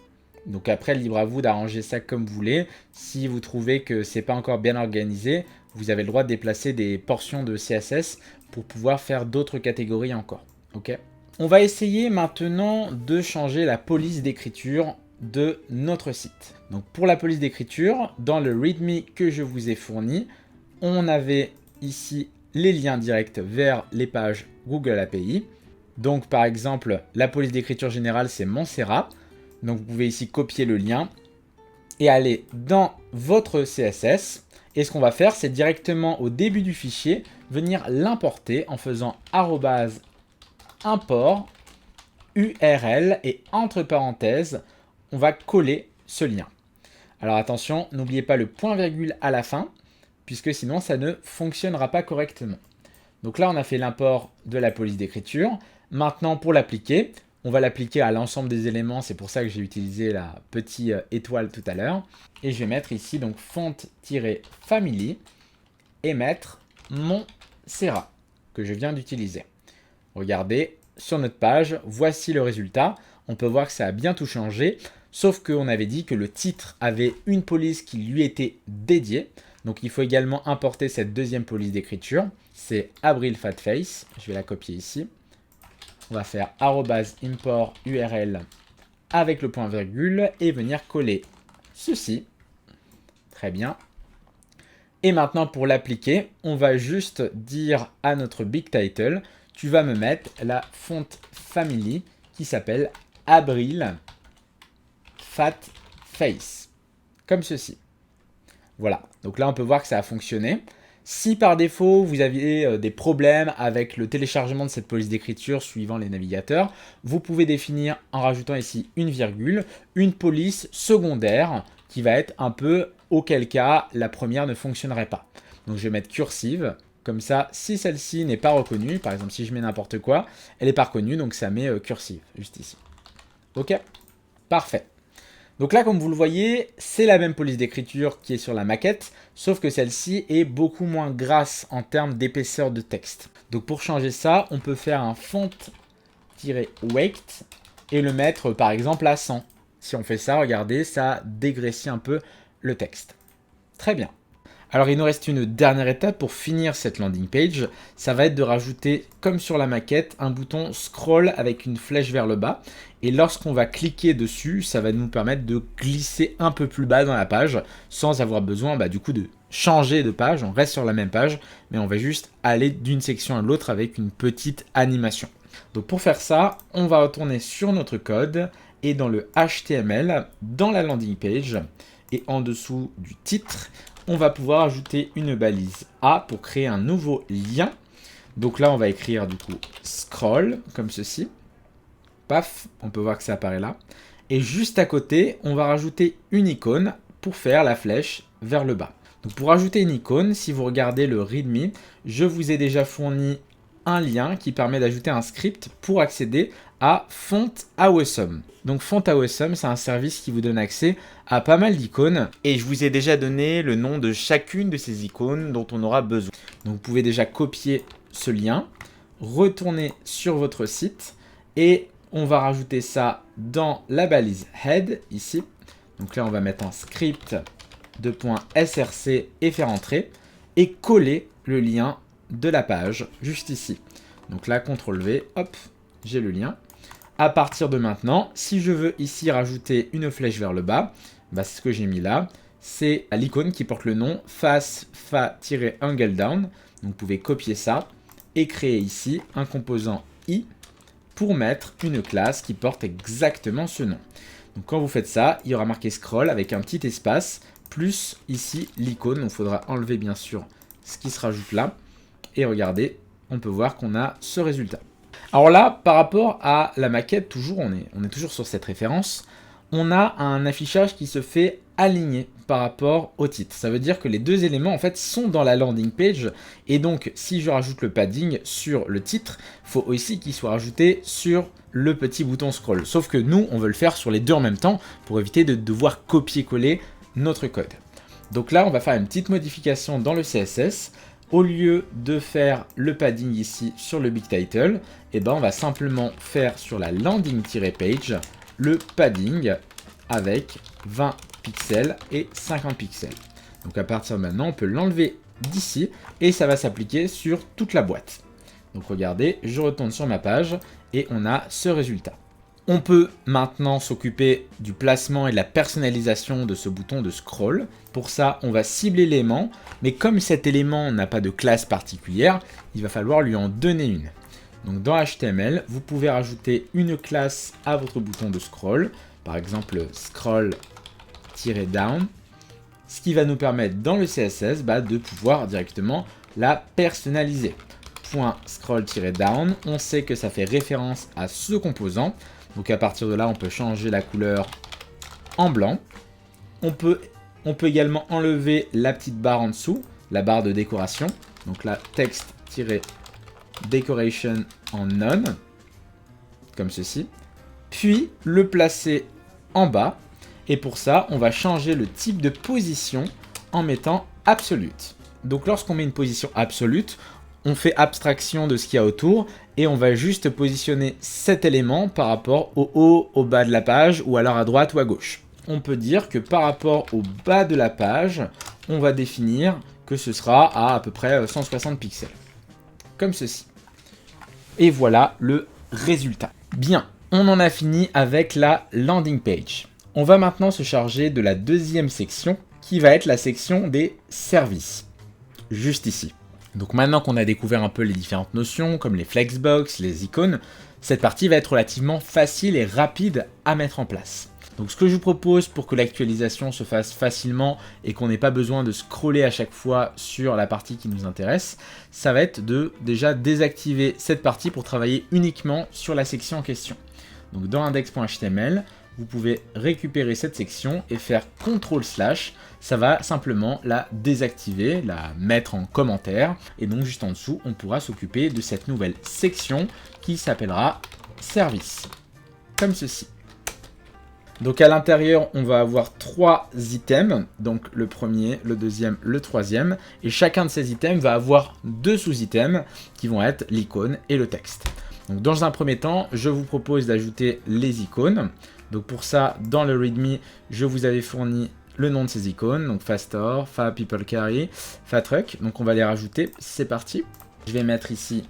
Donc après, libre à vous d'arranger ça comme vous voulez. Si vous trouvez que c'est pas encore bien organisé, vous avez le droit de déplacer des portions de CSS pour pouvoir faire d'autres catégories encore. Ok ? On va essayer maintenant de changer la police d'écriture de notre site. Donc pour la police d'écriture, dans le README que je vous ai fourni, on avait ici les liens directs vers les pages Google API. Donc par exemple, la police d'écriture générale, c'est Montserrat. Donc vous pouvez ici copier le lien et aller dans votre CSS. Et ce qu'on va faire, c'est directement au début du fichier, venir l'importer en faisant @import URL et entre parenthèses, on va coller ce lien. Alors attention, n'oubliez pas le point virgule à la fin, puisque sinon ça ne fonctionnera pas correctement. Donc là, on a fait l'import de la police d'écriture. Maintenant, pour l'appliquer, on va l'appliquer à l'ensemble des éléments. C'est pour ça que j'ai utilisé la petite étoile tout à l'heure. Et je vais mettre ici donc font-family et mettre Montserrat que je viens d'utiliser. Regardez, sur notre page, voici le résultat. On peut voir que ça a bien tout changé, sauf qu'on avait dit que le titre avait une police qui lui était dédiée. Donc il faut également importer cette deuxième police d'écriture. C'est AbrilFatFace. Je vais la copier ici. On va faire @import URL avec le point virgule et venir coller ceci. Très bien. Et maintenant pour l'appliquer, on va juste dire à notre big title, tu vas me mettre la font family qui s'appelle AbrilFatFace. Comme ceci. Voilà, donc là on peut voir que ça a fonctionné. Si par défaut vous aviez des problèmes avec le téléchargement de cette police d'écriture suivant les navigateurs, vous pouvez définir en rajoutant ici une virgule, une police secondaire qui va être un peu auquel cas la première ne fonctionnerait pas. Donc je vais mettre cursive, comme ça si celle-ci n'est pas reconnue, par exemple si je mets n'importe quoi, elle n'est pas reconnue donc ça met cursive juste ici. Ok, parfait. Donc là, comme vous le voyez, c'est la même police d'écriture qui est sur la maquette, sauf que celle-ci est beaucoup moins grasse en termes d'épaisseur de texte. Donc pour changer ça, on peut faire un font-weight et le mettre par exemple à 100. Si on fait ça, regardez, ça dégrossit un peu le texte. Très bien. Alors il nous reste une dernière étape pour finir cette landing page, ça va être de rajouter, comme sur la maquette, un bouton scroll avec une flèche vers le bas. Et lorsqu'on va cliquer dessus, ça va nous permettre de glisser un peu plus bas dans la page, sans avoir besoin du coup de changer de page, on reste sur la même page, mais on va juste aller d'une section à l'autre avec une petite animation. Donc pour faire ça, on va retourner sur notre code, et dans le HTML, dans la landing page, et en dessous du titre, on va pouvoir ajouter une balise A pour créer un nouveau lien. Donc là, on va écrire du coup scroll, comme ceci. Paf, on peut voir que ça apparaît là. Et juste à côté, on va rajouter une icône pour faire la flèche vers le bas. Donc pour ajouter une icône, si vous regardez le README, je vous ai déjà fourni un lien qui permet d'ajouter un script pour accéder à FontAwesome. Donc FontAwesome, c'est un service qui vous donne accès à pas mal d'icônes et je vous ai déjà donné le nom de chacune de ces icônes dont on aura besoin. Donc vous pouvez déjà copier ce lien, retourner sur votre site et on va rajouter ça dans la balise head ici. Donc là, on va mettre un script de .src et faire entrer et coller le lien de la page juste ici. Donc là, CTRL V, hop, j'ai le lien. À partir de maintenant, si je veux ici rajouter une flèche vers le bas, c'est ce que j'ai mis là. C'est l'icône qui porte le nom fa-angle down. Donc vous pouvez copier ça et créer ici un composant i pour mettre une classe qui porte exactement ce nom. Donc quand vous faites ça, il y aura marqué scroll avec un petit espace, plus ici l'icône. Donc il faudra enlever bien sûr ce qui se rajoute là. Et regardez, on peut voir qu'on a ce résultat. Alors là, par rapport à la maquette, toujours, on est toujours sur cette référence, on a un affichage qui se fait alignés par rapport au titre. Ça veut dire que les deux éléments en fait sont dans la landing page et donc si je rajoute le padding sur le titre, il faut aussi qu'il soit rajouté sur le petit bouton scroll. Sauf que nous, on veut le faire sur les deux en même temps pour éviter de devoir copier-coller notre code. Donc là, on va faire une petite modification dans le CSS. Au lieu de faire le padding ici sur le big title, eh ben on va simplement faire sur la landing-page le padding avec 20 pixels et 50 pixels. Donc à partir de maintenant, on peut l'enlever d'ici et ça va s'appliquer sur toute la boîte. Donc regardez, je retourne sur ma page et on a ce résultat. On peut maintenant s'occuper du placement et de la personnalisation de ce bouton de scroll. Pour ça, on va cibler l'élément, mais comme cet élément n'a pas de classe particulière, il va falloir lui en donner une. Donc dans HTML, vous pouvez rajouter une classe à votre bouton de scroll, par exemple scroll-down, ce qui va nous permettre dans le CSS de pouvoir directement la personnaliser. .scroll-down, on sait que ça fait référence à ce composant. Donc à partir de là, on peut changer la couleur en blanc. On peut également enlever la petite barre en dessous, la barre de décoration. Donc là, text-decoration en none, comme ceci. Puis le placer en bas. Et pour ça, on va changer le type de position en mettant absolute. Donc lorsqu'on met une position absolute, on fait abstraction de ce qu'il y a autour et on va juste positionner cet élément par rapport au haut, au bas de la page ou alors à droite ou à gauche. On peut dire que par rapport au bas de la page, on va définir que ce sera à peu près 160 pixels. Comme ceci. Et voilà le résultat. Bien, on en a fini avec la landing page. On va maintenant se charger de la deuxième section qui va être la section des services. Juste ici. Donc maintenant qu'on a découvert un peu les différentes notions, comme les flexbox, les icônes, cette partie va être relativement facile et rapide à mettre en place. Donc ce que je vous propose pour que l'actualisation se fasse facilement et qu'on n'ait pas besoin de scroller à chaque fois sur la partie qui nous intéresse, ça va être de déjà désactiver cette partie pour travailler uniquement sur la section en question. Donc dans index.html, vous pouvez récupérer cette section et faire CTRL/, ça va simplement la désactiver, la mettre en commentaire, et donc juste en dessous, on pourra s'occuper de cette nouvelle section qui s'appellera service, comme ceci. Donc à l'intérieur, on va avoir 3 items, donc le premier, le deuxième, le troisième, et chacun de ces items va avoir 2 sous-items qui vont être l'icône et le texte. Donc dans un premier temps, je vous propose d'ajouter les icônes. Donc pour ça, dans le README, je vous avais fourni le nom de ces icônes, donc Fastor, FaPeopleCarry, FaTruck. Donc on va les rajouter, c'est parti. Je vais mettre ici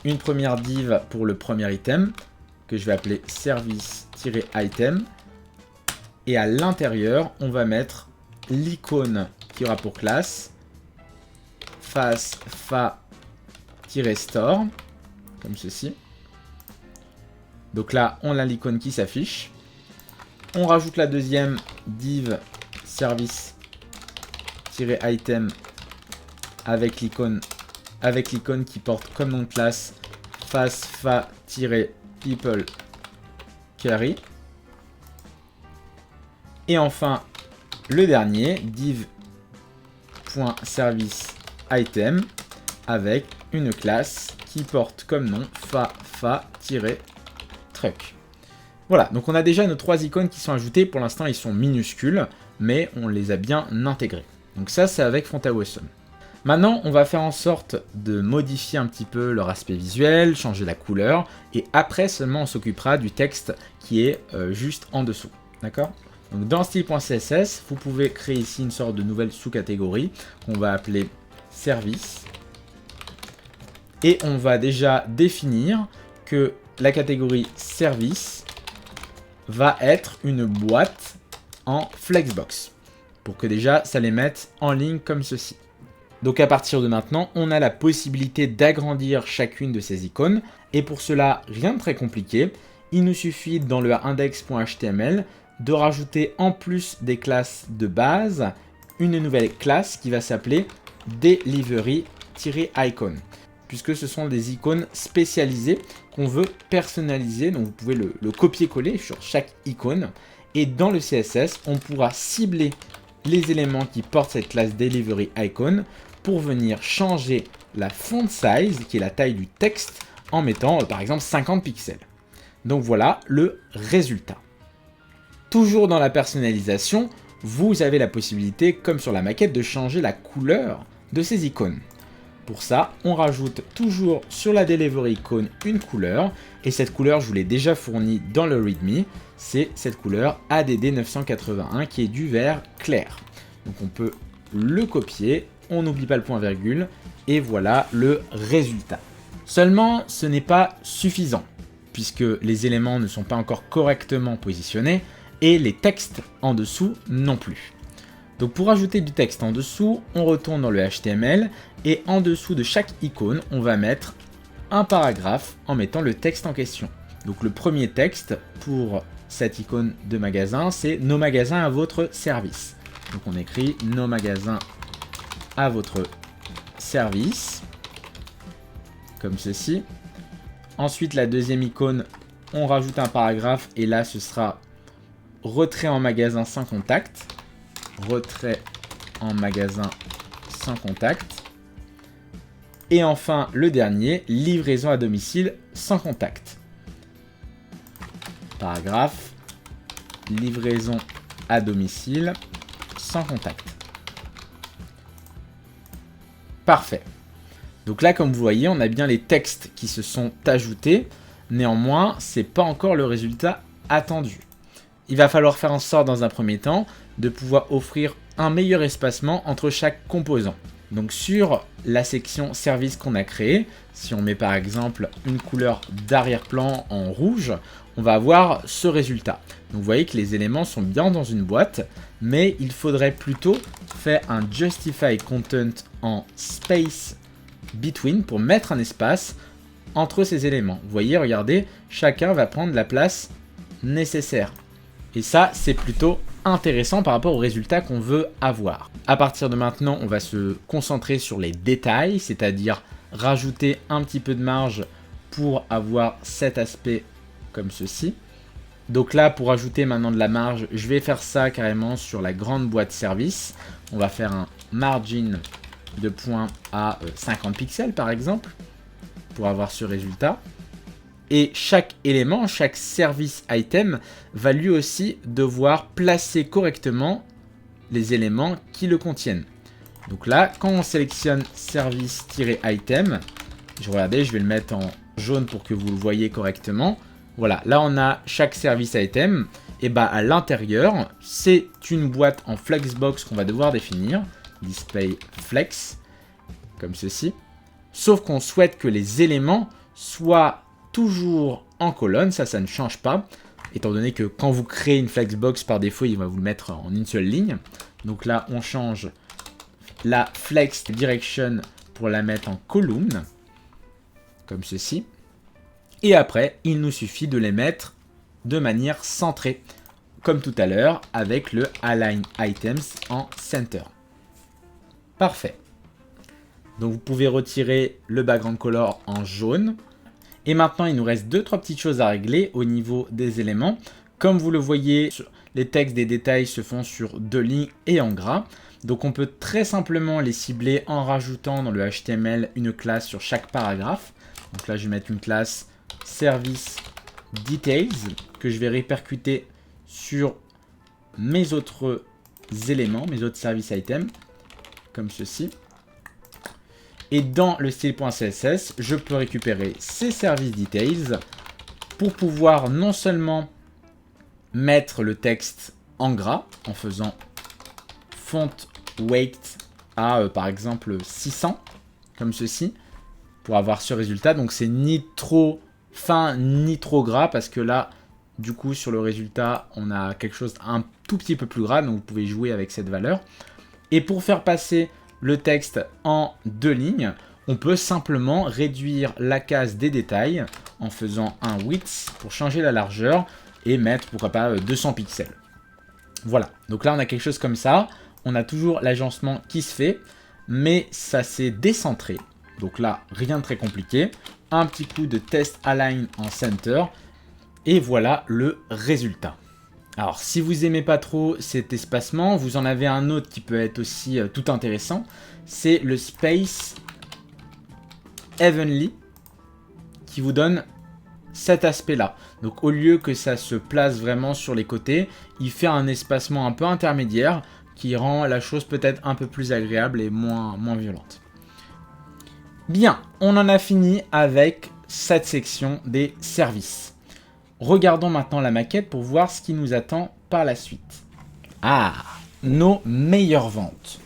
une première div pour le premier item, que je vais appeler service-item. Et à l'intérieur, on va mettre l'icône qui aura pour classe fa-store, comme ceci. Donc là, on a l'icône qui s'affiche. On rajoute la deuxième div service-item avec l'icône qui porte comme nom de classe fa-people-carry. Et enfin, le dernier, div.service-item avec une classe qui porte comme nom fa-truck. Voilà, donc on a déjà nos 3 icônes qui sont ajoutées. Pour l'instant, ils sont minuscules, mais on les a bien intégrés. Donc ça, c'est avec FontAwesome. Maintenant, on va faire en sorte de modifier un petit peu leur aspect visuel, changer la couleur, et après seulement on s'occupera du texte qui est juste en dessous. D'accord ? Donc dans style.css, vous pouvez créer ici une sorte de nouvelle sous-catégorie qu'on va appeler service. Et on va déjà définir que la catégorie service va être une boîte en flexbox pour que déjà ça les mette en ligne comme ceci. Donc à partir de maintenant, on a la possibilité d'agrandir chacune de ces icônes et pour cela, rien de très compliqué. Il nous suffit dans le index.html de rajouter en plus des classes de base une nouvelle classe qui va s'appeler delivery-icon. Puisque ce sont des icônes spécialisées qu'on veut personnaliser. Donc vous pouvez le copier-coller sur chaque icône. Et dans le CSS, on pourra cibler les éléments qui portent cette classe Delivery Icon pour venir changer la font size, qui est la taille du texte, en mettant par exemple 50 pixels. Donc voilà le résultat. Toujours dans la personnalisation, vous avez la possibilité, comme sur la maquette, de changer la couleur de ces icônes. Pour ça, on rajoute toujours sur la Delivery Icon une couleur, et cette couleur, je vous l'ai déjà fournie dans le README, c'est cette couleur ADD 981 qui est du vert clair. Donc on peut le copier, on n'oublie pas le point virgule, et voilà le résultat. Seulement, ce n'est pas suffisant, puisque les éléments ne sont pas encore correctement positionnés, et les textes en dessous non plus. Donc pour ajouter du texte en dessous, on retourne dans le HTML, et en dessous de chaque icône, on va mettre un paragraphe en mettant le texte en question. Donc le premier texte pour cette icône de magasin, c'est « Nos magasins à votre service ». Donc on écrit « Nos magasins à votre service », comme ceci. Ensuite, la deuxième icône, on rajoute un paragraphe, et là, ce sera « Retrait en magasin sans contact ». Retrait en magasin sans contact. Et enfin, le dernier, livraison à domicile sans contact. Paragraphe, livraison à domicile sans contact. Parfait. Donc là, comme vous voyez, on a bien les textes qui se sont ajoutés. Néanmoins, ce n'est pas encore le résultat attendu. Il va falloir faire en sorte, dans un premier temps, de pouvoir offrir un meilleur espacement entre chaque composant. Donc sur la section service qu'on a créée, si on met par exemple une couleur d'arrière-plan en rouge, on va avoir ce résultat. Donc vous voyez que les éléments sont bien dans une boîte, mais il faudrait plutôt faire un justify content en space between pour mettre un espace entre ces éléments. Vous voyez, regardez, chacun va prendre la place nécessaire. Et ça, c'est plutôt intéressant par rapport aux résultats qu'on veut avoir. À partir de maintenant, on va se concentrer sur les détails, c'est-à-dire rajouter un petit peu de marge pour avoir cet aspect comme ceci. Donc là, pour ajouter maintenant de la marge, je vais faire ça carrément sur la grande boîte service. On va faire un margin de point à 50 pixels par exemple, pour avoir ce résultat. Et chaque élément, chaque service item va lui aussi devoir placer correctement les éléments qui le contiennent. Donc là, quand on sélectionne service-item, je vais le mettre en jaune pour que vous le voyez correctement. Voilà, là on a chaque service item. Et bah à l'intérieur, c'est une boîte en flexbox qu'on va devoir définir. Display flex, comme ceci. Sauf qu'on souhaite que les éléments soient toujours en colonne, ça ne change pas, étant donné que quand vous créez une flexbox par défaut, il va vous le mettre en une seule ligne. Donc là, on change la flex direction pour la mettre en column, comme ceci. Et après, il nous suffit de les mettre de manière centrée, comme tout à l'heure, avec le align items en center. Parfait. Donc vous pouvez retirer le background color en jaune. Et maintenant, il nous reste 2-3 petites choses à régler au niveau des éléments. Comme vous le voyez, les textes des détails se font sur 2 lignes et en gras. Donc on peut très simplement les cibler en rajoutant dans le HTML une classe sur chaque paragraphe. Donc là, je vais mettre une classe service details que je vais répercuter sur mes autres éléments, mes autres service items, comme ceci. Et dans le style.css, je peux récupérer ces service details pour pouvoir non seulement mettre le texte en gras en faisant font weight à par exemple 600, comme ceci, pour avoir ce résultat. Donc c'est ni trop fin ni trop gras, parce que là, du coup, sur le résultat, on a quelque chose un tout petit peu plus gras, donc vous pouvez jouer avec cette valeur. Et pour faire passer le texte en 2 lignes, on peut simplement réduire la case des détails en faisant un width pour changer la largeur et mettre, pourquoi pas, 200 pixels. Voilà, donc là on a quelque chose comme ça. On a toujours l'agencement qui se fait, mais ça s'est décentré. Donc là, rien de très compliqué. Un petit coup de test align en center. Et voilà le résultat. Alors, si vous aimez pas trop cet espacement, vous en avez un autre qui peut être aussi tout intéressant. C'est le Space Heavenly qui vous donne cet aspect-là. Donc, au lieu que ça se place vraiment sur les côtés, il fait un espacement un peu intermédiaire qui rend la chose peut-être un peu plus agréable et moins violente. Bien, on en a fini avec cette section des services. Regardons maintenant la maquette pour voir ce qui nous attend par la suite. Ah, nos meilleures ventes.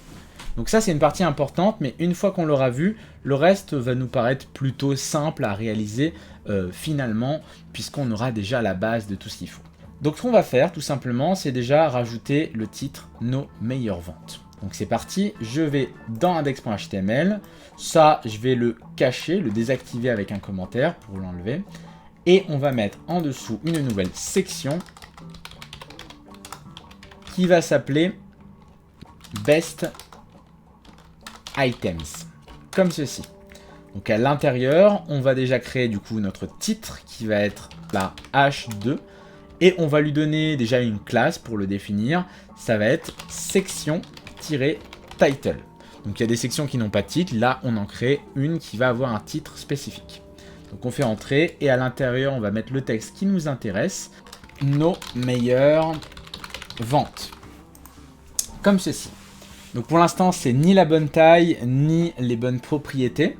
Donc ça, c'est une partie importante, mais une fois qu'on l'aura vu, le reste va nous paraître plutôt simple à réaliser finalement, puisqu'on aura déjà la base de tout ce qu'il faut. Donc ce qu'on va faire, tout simplement, c'est déjà rajouter le titre « Nos meilleures ventes ». Donc c'est parti, je vais dans index.html, ça, je vais le cacher, le désactiver avec un commentaire pour l'enlever. Et on va mettre en dessous une nouvelle section qui va s'appeler Best Items, comme ceci. Donc à l'intérieur, on va déjà créer du coup notre titre qui va être la H2 et on va lui donner déjà une classe pour le définir. Ça va être section-title. Donc il y a des sections qui n'ont pas de titre, là on en crée une qui va avoir un titre spécifique. Donc on fait entrer et à l'intérieur on va mettre le texte qui nous intéresse, nos meilleures ventes, comme ceci. Donc pour l'instant c'est ni la bonne taille ni les bonnes propriétés.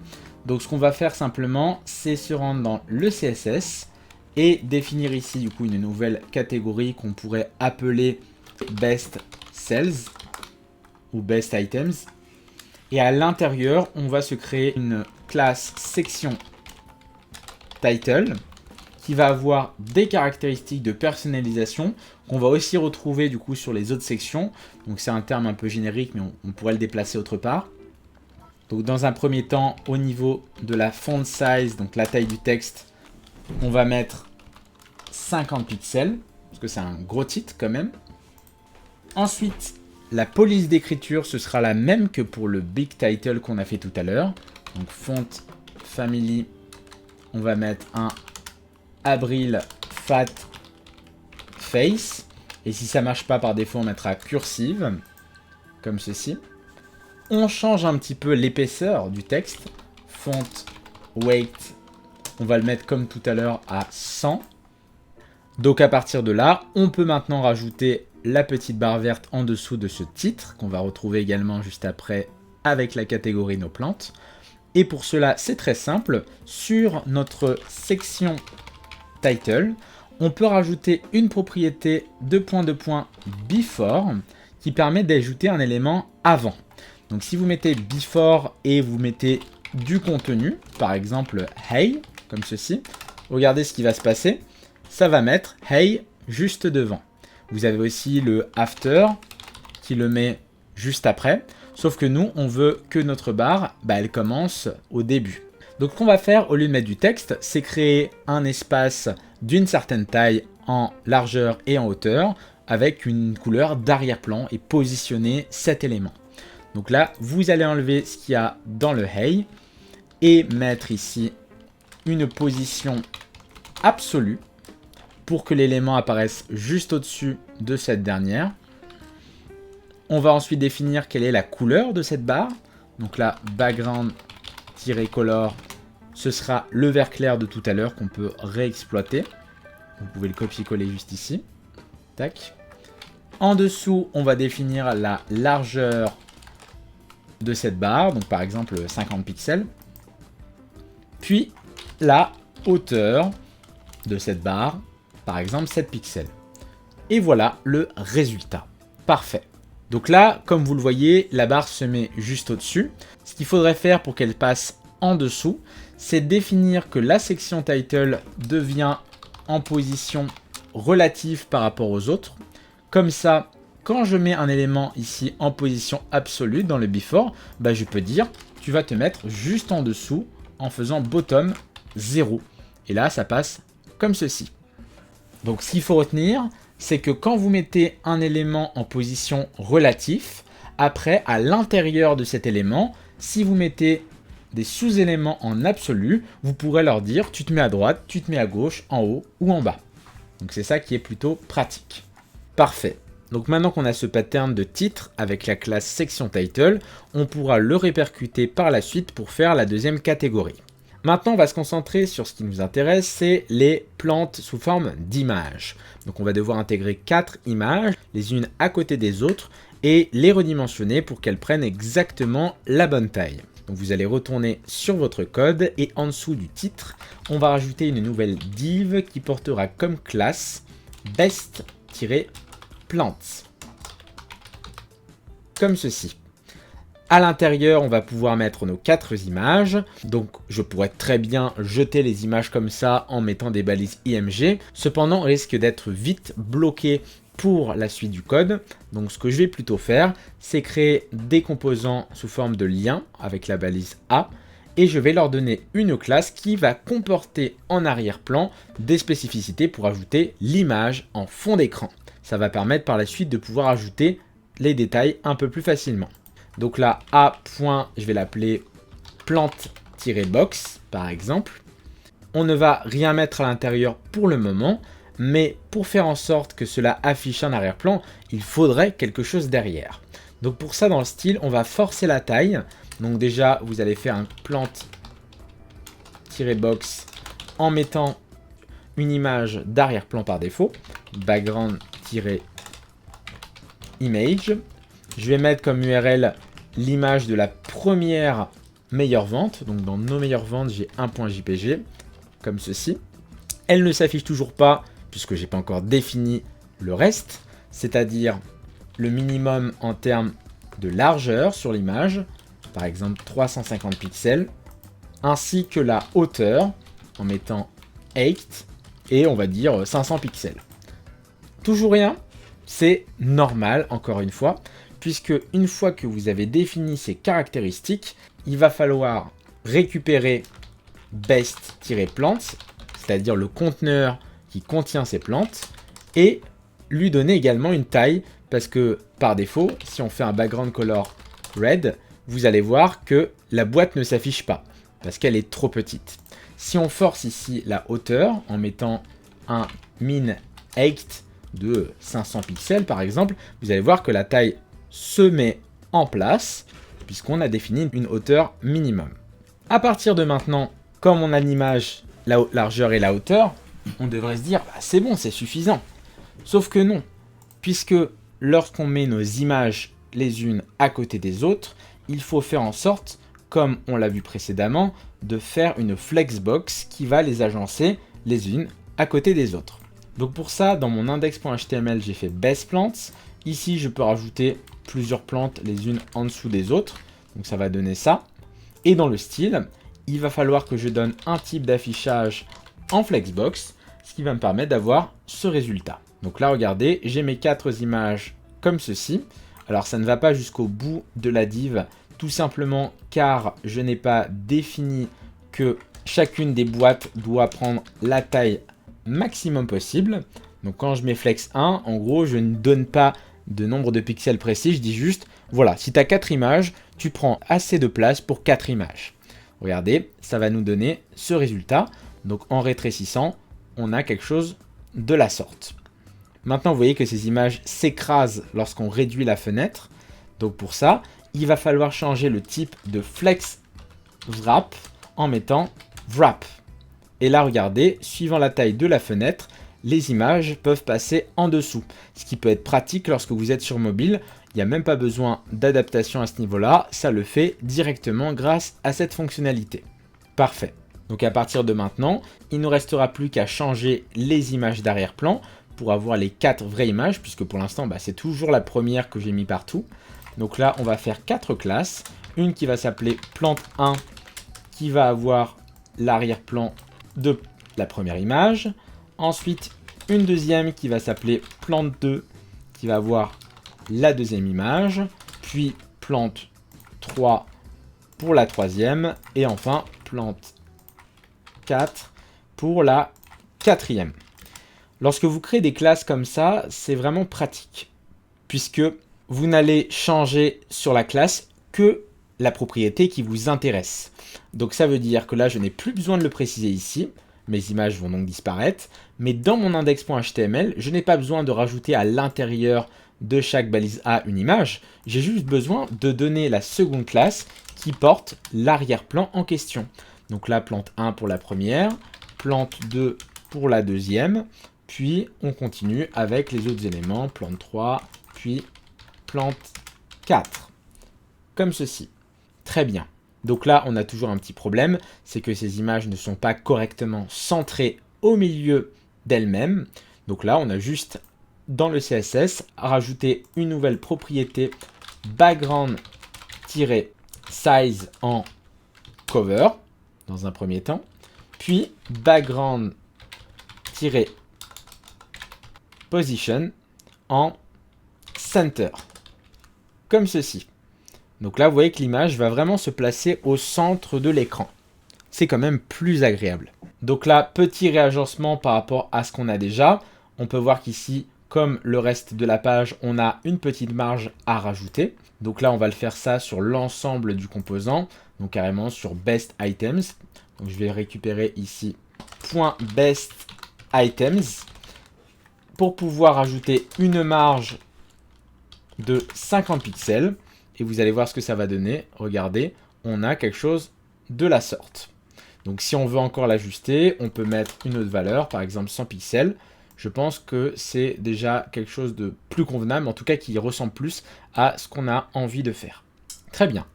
Donc ce qu'on va faire simplement c'est se rendre dans le CSS et définir ici du coup une nouvelle catégorie qu'on pourrait appeler Best Sales ou Best Items. Et à l'intérieur on va se créer une classe section title qui va avoir des caractéristiques de personnalisation qu'on va aussi retrouver du coup sur les autres sections. Donc c'est un terme un peu générique mais on pourrait le déplacer autre part. Donc dans un premier temps au niveau de la font size, donc la taille du texte, on va mettre 50 pixels parce que c'est un gros titre quand même. Ensuite la police d'écriture ce sera la même que pour le big title qu'on a fait tout à l'heure. Donc font family, on va mettre un Abril Fat Face. Et si ça marche pas par défaut, on mettra cursive, comme ceci. On change un petit peu l'épaisseur du texte. Font weight, on va le mettre comme tout à l'heure à 100. Donc à partir de là, on peut maintenant rajouter la petite barre verte en dessous de ce titre, qu'on va retrouver également juste après avec la catégorie nos plantes. Et pour cela, c'est très simple. Sur notre section title, on peut rajouter une propriété before qui permet d'ajouter un élément avant. Donc si vous mettez before et vous mettez du contenu, par exemple hey, comme ceci, regardez ce qui va se passer. Ça va mettre hey juste devant. Vous avez aussi le after qui le met juste après. Sauf que nous, on veut que notre barre, elle commence au début. Donc ce qu'on va faire, au lieu de mettre du texte, c'est créer un espace d'une certaine taille en largeur et en hauteur, avec une couleur d'arrière-plan et positionner cet élément. Donc là, vous allez enlever ce qu'il y a dans le hey et mettre ici une position absolue pour que l'élément apparaisse juste au-dessus de cette dernière. On va ensuite définir quelle est la couleur de cette barre. Donc là, background-color, ce sera le vert clair de tout à l'heure qu'on peut réexploiter. Vous pouvez le copier-coller juste ici. Tac. En dessous, on va définir la largeur de cette barre. Donc par exemple 50 pixels. Puis la hauteur de cette barre, par exemple 7 pixels. Et voilà le résultat. Parfait. Donc là, comme vous le voyez, la barre se met juste au-dessus. Ce qu'il faudrait faire pour qu'elle passe en dessous, c'est définir que la section title devient en position relative par rapport aux autres. Comme ça, quand je mets un élément ici en position absolue dans le before, je peux dire, tu vas te mettre juste en dessous en faisant bottom 0. Et là, ça passe comme ceci. Donc ce qu'il faut retenir, c'est que quand vous mettez un élément en position relative, après, à l'intérieur de cet élément, si vous mettez des sous-éléments en absolu, vous pourrez leur dire tu te mets à droite, tu te mets à gauche, en haut ou en bas. Donc c'est ça qui est plutôt pratique. Parfait. Donc maintenant qu'on a ce pattern de titre avec la classe section title, on pourra le répercuter par la suite pour faire la deuxième catégorie. Maintenant, on va se concentrer sur ce qui nous intéresse, c'est les plantes sous forme d'images. Donc on va devoir intégrer 4 images, les unes à côté des autres, et les redimensionner pour qu'elles prennent exactement la bonne taille. Donc vous allez retourner sur votre code et en dessous du titre, on va rajouter une nouvelle div qui portera comme classe best-plants. Comme ceci. À l'intérieur, on va pouvoir mettre nos 4 images. Donc, je pourrais très bien jeter les images comme ça en mettant des balises IMG. Cependant, on risque d'être vite bloqué pour la suite du code. Donc, ce que je vais plutôt faire, c'est créer des composants sous forme de lien avec la balise A. Et je vais leur donner une classe qui va comporter en arrière-plan des spécificités pour ajouter l'image en fond d'écran. Ça va permettre par la suite de pouvoir ajouter les détails un peu plus facilement. Donc là, A. Je vais l'appeler plante-box, par exemple. On ne va rien mettre à l'intérieur pour le moment, mais pour faire en sorte que cela affiche un arrière-plan, il faudrait quelque chose derrière. Donc pour ça, dans le style, on va forcer la taille. Donc déjà, vous allez faire un plante-box en mettant une image d'arrière-plan par défaut. Background-image. Je vais mettre comme URL l'image de la première meilleure vente. Donc dans nos meilleures ventes, j'ai un .jpg, comme ceci. Elle ne s'affiche toujours pas, puisque je n'ai pas encore défini le reste, c'est-à-dire le minimum en termes de largeur sur l'image, par exemple 350 pixels, ainsi que la hauteur, en mettant 8, et on va dire 500 pixels. Toujours rien, c'est normal, encore une fois, puisque une fois que vous avez défini ces caractéristiques, il va falloir récupérer best-plants, c'est-à-dire le conteneur qui contient ces plantes, et lui donner également une taille, parce que par défaut, si on fait un background color red, vous allez voir que la boîte ne s'affiche pas, parce qu'elle est trop petite. Si on force ici la hauteur, en mettant un min 8 de 500 pixels par exemple, vous allez voir que la taille se met en place, puisqu'on a défini une hauteur minimum. À partir de maintenant, comme on a l'image, la largeur et la hauteur, on devrait se dire, bah, c'est bon, c'est suffisant. Sauf que non, puisque lorsqu'on met nos images les unes à côté des autres, il faut faire en sorte, comme on l'a vu précédemment, de faire une flexbox qui va les agencer les unes à côté des autres. Donc pour ça, dans mon index.html, j'ai fait bestplants. Ici, je peux rajouter plusieurs plantes les unes en dessous des autres. Donc ça va donner ça. Et dans le style, il va falloir que je donne un type d'affichage en flexbox, ce qui va me permettre d'avoir ce résultat. Donc là, regardez, j'ai mes 4 images comme ceci. Alors ça ne va pas jusqu'au bout de la div, tout simplement car je n'ai pas défini que chacune des boîtes doit prendre la taille maximum possible. Donc quand je mets flex 1, en gros, je ne donne pas de nombre de pixels précis, je dis juste, voilà, si tu as 4 images, tu prends assez de place pour 4 images. Regardez, ça va nous donner ce résultat. Donc en rétrécissant, on a quelque chose de la sorte. Maintenant, vous voyez que ces images s'écrasent lorsqu'on réduit la fenêtre. Donc pour ça, il va falloir changer le type de flex wrap en mettant wrap. Et là, regardez, suivant la taille de la fenêtre, les images peuvent passer en dessous. Ce qui peut être pratique lorsque vous êtes sur mobile. Il n'y a même pas besoin d'adaptation à ce niveau-là. Ça le fait directement grâce à cette fonctionnalité. Parfait. Donc à partir de maintenant, il ne nous restera plus qu'à changer les images d'arrière-plan pour avoir les 4 vraies images, puisque pour l'instant, c'est toujours la première que j'ai mis partout. Donc là, on va faire 4 classes. Une qui va s'appeler plante 1, qui va avoir l'arrière-plan de la première image. Ensuite, une deuxième qui va s'appeler plante 2, qui va avoir la deuxième image. Puis plante 3 pour la troisième. Et enfin, plante 4 pour la quatrième. Lorsque vous créez des classes comme ça, c'est vraiment pratique, puisque vous n'allez changer sur la classe que la propriété qui vous intéresse. Donc ça veut dire que là, je n'ai plus besoin de le préciser ici. Mes images vont donc disparaître. Mais dans mon index.html, je n'ai pas besoin de rajouter à l'intérieur de chaque balise A une image. J'ai juste besoin de donner la seconde classe qui porte l'arrière-plan en question. Donc là, plante 1 pour la première, plante 2 pour la deuxième, puis on continue avec les autres éléments, plante 3, puis plante 4, comme ceci. Très bien. Donc là, on a toujours un petit problème, c'est que ces images ne sont pas correctement centrées au milieu d'elles-mêmes. Donc là, on a juste, dans le CSS, rajouté une nouvelle propriété background-size en cover, dans un premier temps, puis background-position en center, comme ceci. Donc là, vous voyez que l'image va vraiment se placer au centre de l'écran. C'est quand même plus agréable. Donc là, petit réagencement par rapport à ce qu'on a déjà. On peut voir qu'ici, comme le reste de la page, on a une petite marge à rajouter. Donc là, on va le faire ça sur l'ensemble du composant. Donc carrément sur Best Items. Donc je vais récupérer ici .Best Items pour pouvoir ajouter une marge de 50 pixels. Et vous allez voir ce que ça va donner. Regardez, on a quelque chose de la sorte. Donc si on veut encore l'ajuster, on peut mettre une autre valeur, par exemple 100 pixels. Je pense que c'est déjà quelque chose de plus convenable, en tout cas qui ressemble plus à ce qu'on a envie de faire. Très bien.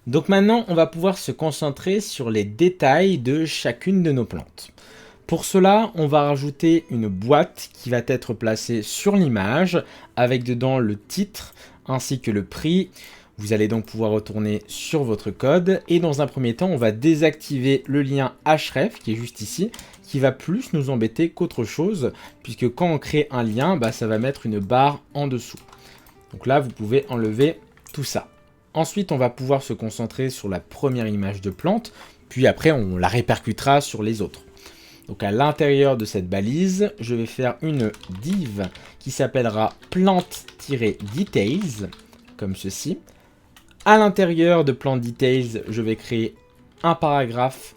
Donc maintenant, on va pouvoir se concentrer sur les détails de chacune de nos plantes. Pour cela, on va rajouter une boîte qui va être placée sur l'image, avec dedans le titre ainsi que le prix. Vous allez donc pouvoir retourner sur votre code et dans un premier temps, on va désactiver le lien href qui est juste ici, qui va plus nous embêter qu'autre chose, puisque quand on crée un lien, ça va mettre une barre en dessous. Donc là, vous pouvez enlever tout ça. Ensuite, on va pouvoir se concentrer sur la première image de plante, puis après, on la répercutera sur les autres. Donc à l'intérieur de cette balise, je vais faire une div qui s'appellera plante-details, comme ceci. À l'intérieur de Plant Details, je vais créer un paragraphe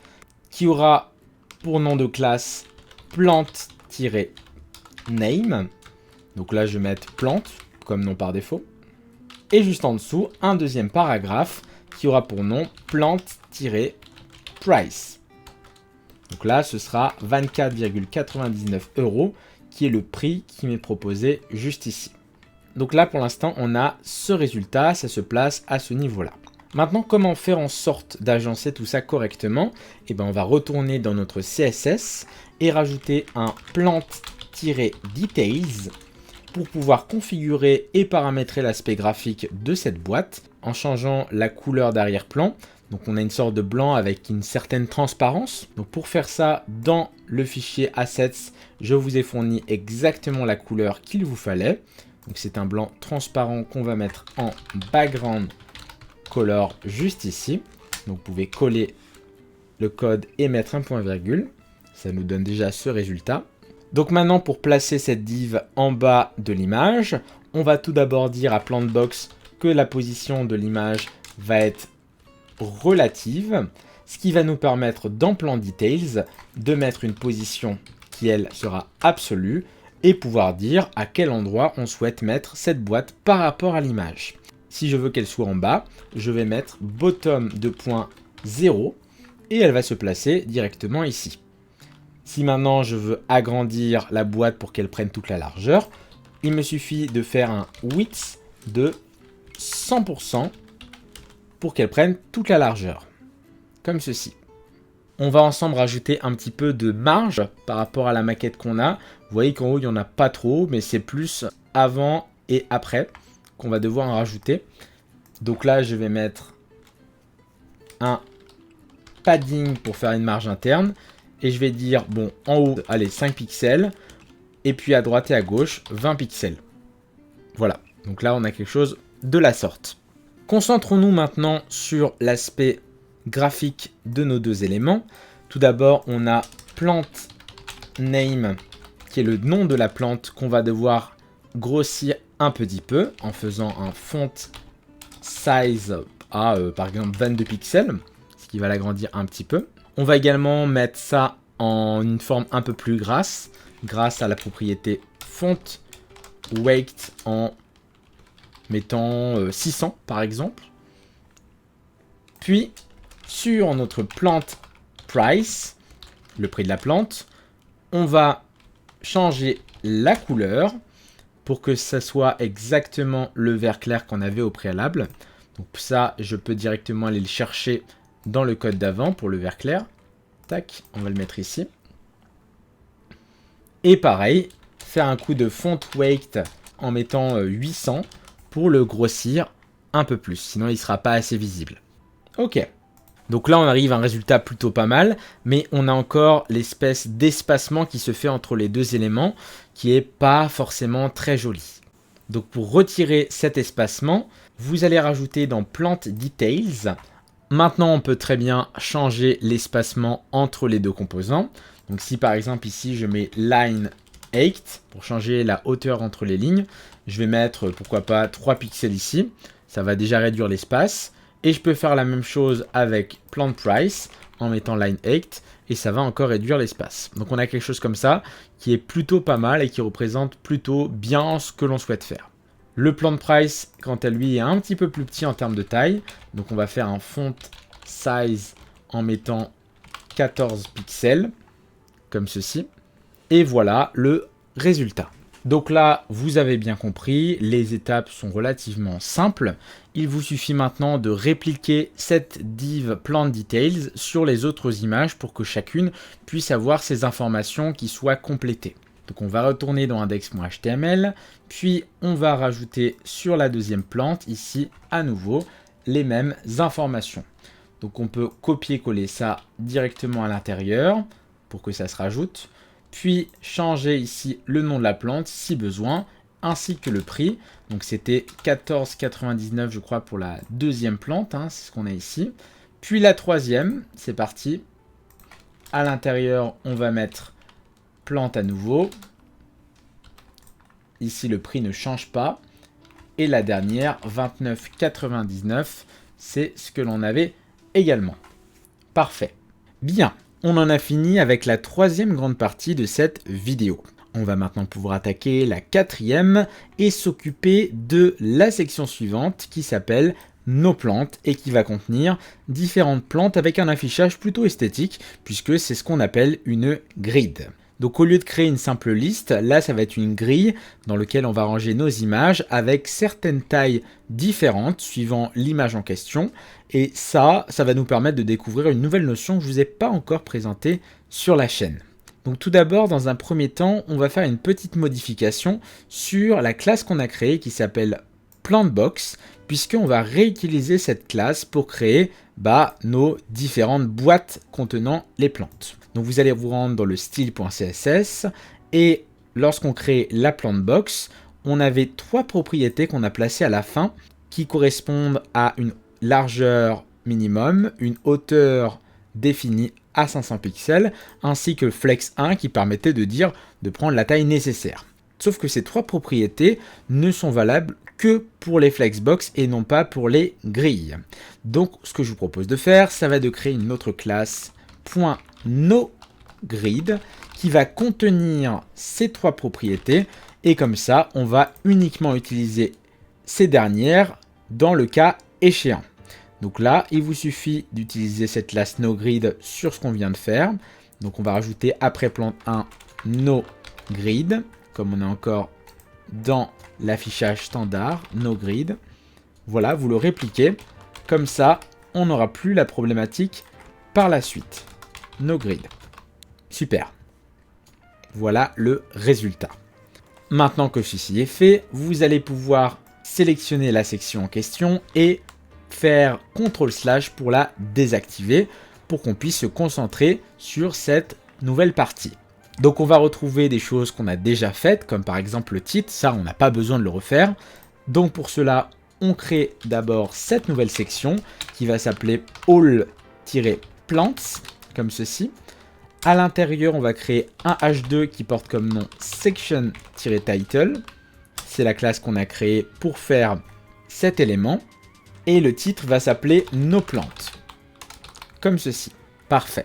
qui aura pour nom de classe plante-name. Donc là, je vais mettre plante comme nom par défaut. Et juste en dessous, un deuxième paragraphe qui aura pour nom plante-price. Donc là, ce sera 24,99 € qui est le prix qui m'est proposé juste ici. Donc là, pour l'instant, on a ce résultat, ça se place à ce niveau-là. Maintenant, comment faire en sorte d'agencer tout ça correctement? On va retourner dans notre CSS et rajouter un plante-details pour pouvoir configurer et paramétrer l'aspect graphique de cette boîte en changeant la couleur d'arrière-plan. Donc on a une sorte de blanc avec une certaine transparence. Donc pour faire ça, dans le fichier Assets, je vous ai fourni exactement la couleur qu'il vous fallait. Donc c'est un blanc transparent qu'on va mettre en background color juste ici. Donc vous pouvez coller le code et mettre un point virgule. Ça nous donne déjà ce résultat. Donc maintenant pour placer cette div en bas de l'image, on va tout d'abord dire à Plantbox que la position de l'image va être relative. Ce qui va nous permettre dans Plant Details de mettre une position qui elle sera absolue. Et pouvoir dire à quel endroit on souhaite mettre cette boîte par rapport à l'image. Si je veux qu'elle soit en bas, je vais mettre bottom de point 0 et elle va se placer directement ici. Si maintenant je veux agrandir la boîte pour qu'elle prenne toute la largeur, il me suffit de faire un width de 100% pour qu'elle prenne toute la largeur, comme ceci. On va ensemble rajouter un petit peu de marge par rapport à la maquette qu'on a. Vous voyez qu'en haut, il n'y en a pas trop, mais c'est plus avant et après qu'on va devoir en rajouter. Donc là, je vais mettre un padding pour faire une marge interne. Et je vais dire, bon, en haut, allez, 5 pixels. Et puis à droite et à gauche, 20 pixels. Voilà, donc là, on a quelque chose de la sorte. Concentrons-nous maintenant sur l'aspect graphique de nos deux éléments. Tout d'abord, on a plante name qui est le nom de la plante qu'on va devoir grossir un petit peu en faisant un font size à par exemple 22 pixels, ce qui va l'agrandir un petit peu. On va également mettre ça en une forme un peu plus grasse, grâce à la propriété font weight en mettant 600 par exemple. Puis sur notre plante price, le prix de la plante, on va changer la couleur pour que ça soit exactement le vert clair qu'on avait au préalable. Donc ça, je peux directement aller le chercher dans le code d'avant pour le vert clair. Tac, on va le mettre ici. Et pareil, faire un coup de font weight en mettant 800 pour le grossir un peu plus, sinon il ne sera pas assez visible. Ok. Donc là, on arrive à un résultat plutôt pas mal, mais on a encore l'espèce d'espacement qui se fait entre les deux éléments, qui est pas forcément très joli. Donc pour retirer cet espacement, vous allez rajouter dans Plant Details. Maintenant, on peut très bien changer l'espacement entre les deux composants. Donc si par exemple ici, je mets Line 8 pour changer la hauteur entre les lignes, je vais mettre, pourquoi pas, 3 pixels ici. Ça va déjà réduire l'espace. Et je peux faire la même chose avec Plant Price en mettant Line 8 et ça va encore réduire l'espace. Donc on a quelque chose comme ça qui est plutôt pas mal et qui représente plutôt bien ce que l'on souhaite faire. Le Plant Price, quant à lui, est un petit peu plus petit en termes de taille. Donc on va faire un Font Size en mettant 14 pixels, comme ceci. Et voilà le résultat. Donc là, vous avez bien compris, les étapes sont relativement simples. Il vous suffit maintenant de répliquer cette div Plant Details sur les autres images pour que chacune puisse avoir ces informations qui soient complétées. Donc on va retourner dans index.html, puis on va rajouter sur la deuxième plante, ici à nouveau, les mêmes informations. Donc on peut copier-coller ça directement à l'intérieur pour que ça se rajoute. Puis changer ici le nom de la plante si besoin, ainsi que le prix. Donc c'était 14,99 je crois pour la deuxième plante, hein, c'est ce qu'on a ici. Puis la troisième, c'est parti. À l'intérieur, on va mettre plante à nouveau. Ici, le prix ne change pas. Et la dernière, 29,99, c'est ce que l'on avait également. Parfait. Bien. On en a fini avec la troisième grande partie de cette vidéo. On va maintenant pouvoir attaquer la quatrième et s'occuper de la section suivante qui s'appelle Nos plantes et qui va contenir différentes plantes avec un affichage plutôt esthétique puisque c'est ce qu'on appelle une grid. Donc au lieu de créer une simple liste, là ça va être une grille dans laquelle on va ranger nos images avec certaines tailles différentes suivant l'image en question. Et ça va nous permettre de découvrir une nouvelle notion que je ne vous ai pas encore présentée sur la chaîne. Donc tout d'abord, dans un premier temps, on va faire une petite modification sur la classe qu'on a créée qui s'appelle PlantBox, puisqu'on va réutiliser cette classe pour créer nos différentes boîtes contenant les plantes. Donc vous allez vous rendre dans le style.css et lorsqu'on crée la PlantBox, on avait trois propriétés qu'on a placées à la fin qui correspondent à une largeur minimum, une hauteur définie à 500 pixels, ainsi que flex 1 qui permettait de prendre la taille nécessaire. Sauf que ces trois propriétés ne sont valables que pour les flexbox et non pas pour les grilles. Donc ce que je vous propose de faire, ça va de créer une autre classe .noGrid qui va contenir ces trois propriétés et comme ça on va uniquement utiliser ces dernières dans le cas échéant. Donc là, il vous suffit d'utiliser cette classe noGrid sur ce qu'on vient de faire. Donc on va rajouter après plante 1 noGrid, comme on est encore dans l'affichage standard noGrid. Voilà, vous le répliquez. Comme ça, on n'aura plus la problématique par la suite. noGrid. Super. Voilà le résultat. Maintenant que ceci est fait, vous allez pouvoir sélectionner la section en question et faire CTRL/ pour la désactiver pour qu'on puisse se concentrer sur cette nouvelle partie. Donc on va retrouver des choses qu'on a déjà faites, comme par exemple le titre, ça on n'a pas besoin de le refaire. Donc pour cela, on crée d'abord cette nouvelle section qui va s'appeler all-plants, comme ceci. À l'intérieur, on va créer un H2 qui porte comme nom section-title. C'est la classe qu'on a créée pour faire cet élément. Et le titre va s'appeler Nos plantes. Comme ceci. Parfait.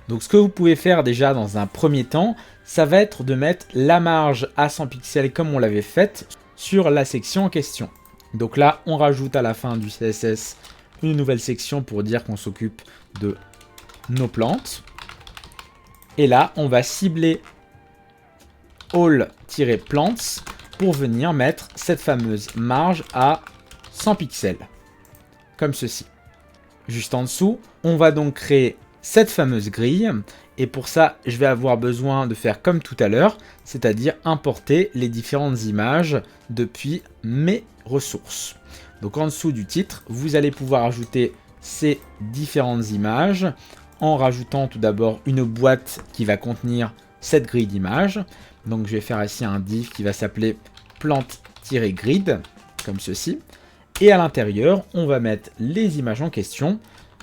Donc ce que vous pouvez faire déjà dans un premier temps, ça va être de mettre la marge à 100 pixels comme on l'avait fait sur la section en question. Donc là, on rajoute à la fin du CSS une nouvelle section pour dire qu'on s'occupe de nos plantes. Et là, on va cibler all-plants pour venir mettre cette fameuse marge à 100 pixels, comme ceci. Juste en dessous, on va donc créer cette fameuse grille, et pour ça, je vais avoir besoin de faire comme tout à l'heure, c'est-à-dire importer les différentes images depuis mes ressources. Donc en dessous du titre, vous allez pouvoir ajouter ces différentes images en rajoutant tout d'abord une boîte qui va contenir cette grille d'images. Donc je vais faire ici un div qui va s'appeler plante-grid, comme ceci. Et à l'intérieur, on va mettre les images en question.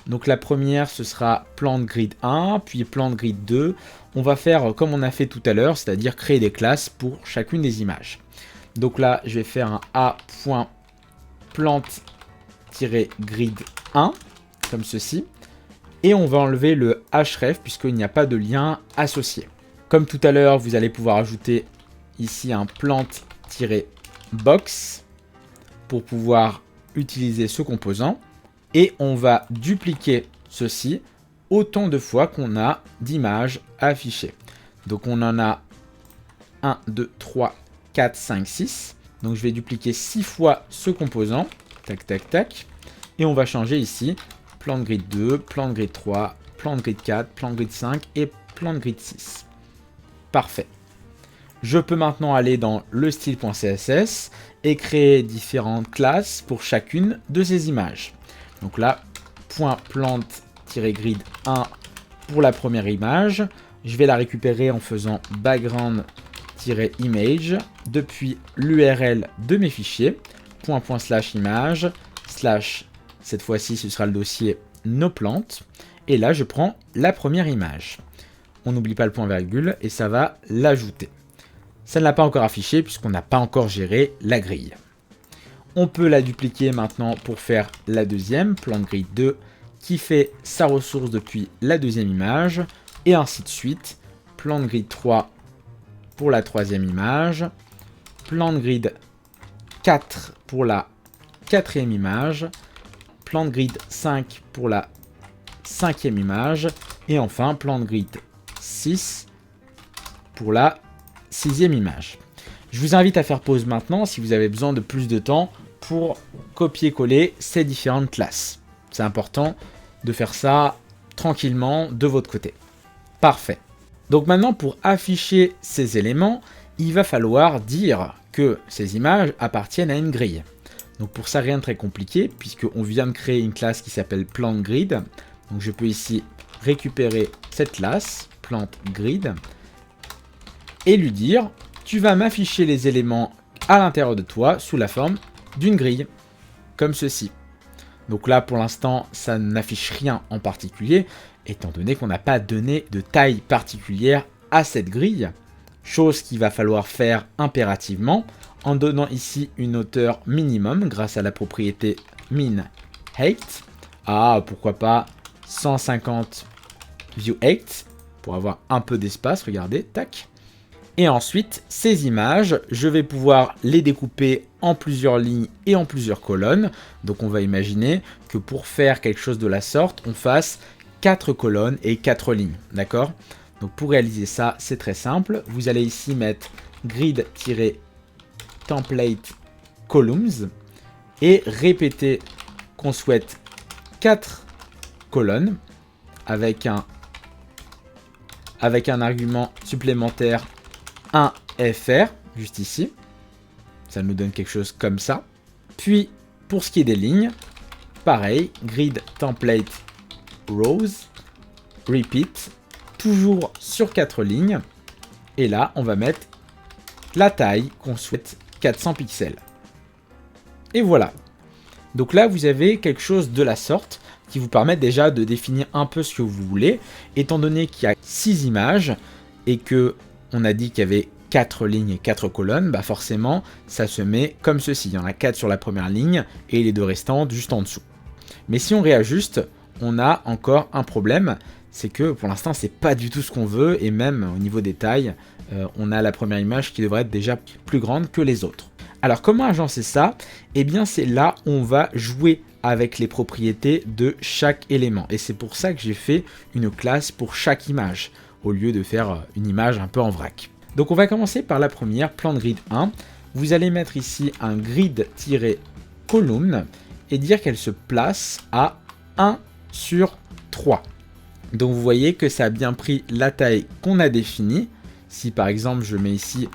Donc la première, ce sera plante grid 1, puis plante grid 2. On va faire comme on a fait tout à l'heure, c'est-à-dire créer des classes pour chacune des images. Donc là, je vais faire un a.plante-grid 1, comme ceci. Et on va enlever le href puisqu'il n'y a pas de lien associé. Comme tout à l'heure, vous allez pouvoir ajouter ici un plante-box pour pouvoir utiliser ce composant. Et on va dupliquer ceci autant de fois qu'on a d'images à afficher. Donc on en a 1, 2, 3, 4, 5, 6. Donc je vais dupliquer 6 fois ce composant. Tac, tac, tac. Et on va changer ici plante grid 2, plante grid 3, plante grid 4, plante grid 5 et plante grid 6. Parfait. Je peux maintenant aller dans le style.css et créer différentes classes pour chacune de ces images. Donc là, .plante-grid 1 pour la première image. Je vais la récupérer en faisant background-image depuis l'URL de mes fichiers. ./image, cette fois-ci, ce sera le dossier nos plantes. Et là, je prends la première image. On n'oublie pas le point virgule et ça va l'ajouter. Ça ne l'a pas encore affiché puisqu'on n'a pas encore géré la grille. On peut la dupliquer maintenant pour faire la deuxième, plante grid 2, qui fait sa ressource depuis la deuxième image, et ainsi de suite. Plante grid 3 pour la troisième image, plante grid 4 pour la quatrième image, plante grid 5 pour la cinquième image, et enfin plante grid 6 pour la sixième image. Je vous invite à faire pause maintenant si vous avez besoin de plus de temps pour copier-coller ces différentes classes. C'est important de faire ça tranquillement de votre côté. Parfait. Donc maintenant, pour afficher ces éléments, il va falloir dire que ces images appartiennent à une grille. Donc pour ça, rien de très compliqué, puisqu'on vient de créer une classe qui s'appelle plante-grid. Donc je peux ici récupérer cette classe, plante-grid, et lui dire, tu vas m'afficher les éléments à l'intérieur de toi sous la forme d'une grille, comme ceci. Donc là, pour l'instant, ça n'affiche rien en particulier, étant donné qu'on n'a pas donné de taille particulière à cette grille, chose qu'il va falloir faire impérativement, en donnant ici une hauteur minimum grâce à la propriété min-height. Ah, pourquoi pas 150 view-height, pour avoir un peu d'espace, regardez, tac. Et ensuite, ces images, je vais pouvoir les découper en plusieurs lignes et en plusieurs colonnes. Donc on va imaginer que pour faire quelque chose de la sorte, on fasse 4 colonnes et 4 lignes, d'accord? Donc pour réaliser ça, c'est très simple. Vous allez ici mettre grid-template columns et répéter qu'on souhaite 4 colonnes avec un argument supplémentaire 1fr, juste ici. Ça nous donne quelque chose comme ça. Puis, pour ce qui est des lignes, pareil, grid template rows, repeat, toujours sur 4 lignes. Et là, on va mettre la taille qu'on souhaite, 400 pixels. Et voilà. Donc là, vous avez quelque chose de la sorte qui vous permet déjà de définir un peu ce que vous voulez. Étant donné qu'il y a 6 images et que on a dit qu'il y avait 4 lignes et 4 colonnes, bah forcément, ça se met comme ceci. Il y en a 4 sur la première ligne et les 2 restantes juste en dessous. Mais si on réajuste, on a encore un problème, c'est que pour l'instant c'est pas du tout ce qu'on veut, et même au niveau des tailles, on a la première image qui devrait être déjà plus grande que les autres. Alors comment agencer ça? Eh bien c'est là où on va jouer avec les propriétés de chaque élément, et c'est pour ça que j'ai fait une classe pour chaque image, au lieu de faire une image un peu en vrac. Donc on va commencer par la première, plan de grid 1. Vous allez mettre ici un grid-column et dire qu'elle se place à 1 sur 3. Donc vous voyez que ça a bien pris la taille qu'on a définie. Si par exemple je mets ici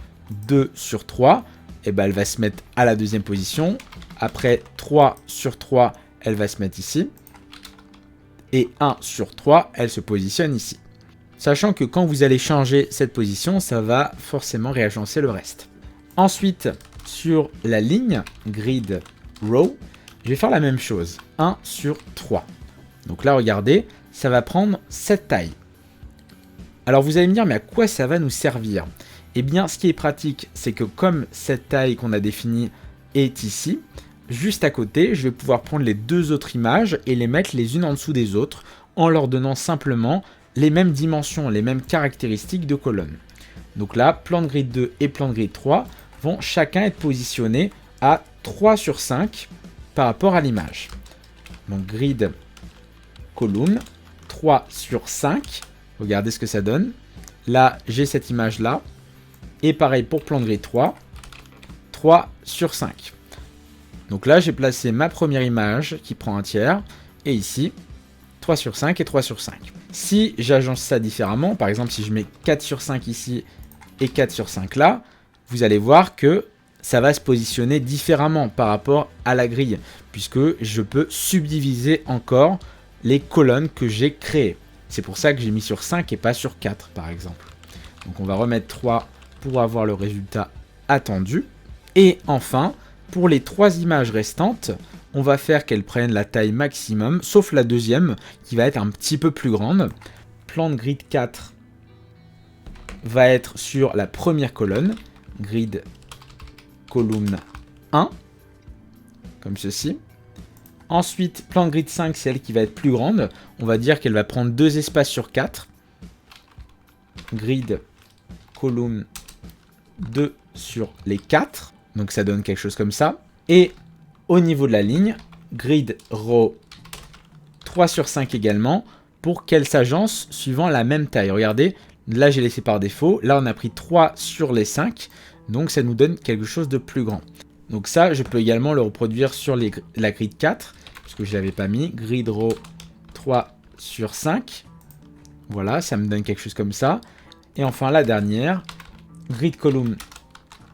2 sur 3, eh ben, elle va se mettre à la deuxième position. Après 3 sur 3, elle va se mettre ici. Et 1 sur 3, elle se positionne ici. Sachant que quand vous allez changer cette position, ça va forcément réagencer le reste. Ensuite, sur la ligne grid row, je vais faire la même chose. 1 sur 3. Donc là, regardez, ça va prendre cette taille. Alors vous allez me dire, mais à quoi ça va nous servir? Eh bien, ce qui est pratique, c'est que comme cette taille qu'on a définie est ici, juste à côté, je vais pouvoir prendre les deux autres images et les mettre les unes en dessous des autres en leur donnant simplement les mêmes dimensions, les mêmes caractéristiques de colonne. Donc là, plan de grid 2 et plan de grid 3 vont chacun être positionnés à 3 sur 5 par rapport à l'image. Donc grid column 3 sur 5. Regardez ce que ça donne. Là, j'ai cette image-là. Et pareil pour plan de grid 3. 3 sur 5. Donc là, j'ai placé ma première image qui prend un tiers. Et ici, 3 sur 5 et 3 sur 5. Si j'agence ça différemment, par exemple, si je mets 4 sur 5 ici et 4 sur 5 là, vous allez voir que ça va se positionner différemment par rapport à la grille, puisque je peux subdiviser encore les colonnes que j'ai créées. C'est pour ça que j'ai mis sur 5 et pas sur 4, par exemple. Donc on va remettre 3 pour avoir le résultat attendu. Et enfin, pour les 3 images restantes, on va faire qu'elles prennent la taille maximum, sauf la deuxième, qui va être un petit peu plus grande. Plan de grid 4 va être sur la première colonne, grid column 1, comme ceci. Ensuite, plan de grid 5, c'est elle qui va être plus grande. On va dire qu'elle va prendre 2 espaces sur 4. Grid column 2 sur les 4. Donc ça donne quelque chose comme ça. Et au niveau de la ligne, grid row 3 sur 5 également, pour qu'elle s'agence suivant la même taille. Regardez, là j'ai laissé par défaut. Là on a pris 3 sur les 5. Donc ça nous donne quelque chose de plus grand. Donc ça, je peux également le reproduire sur la grid 4, parce que je ne l'avais pas mis. Grid row 3 sur 5. Voilà, ça me donne quelque chose comme ça. Et enfin la dernière, grid column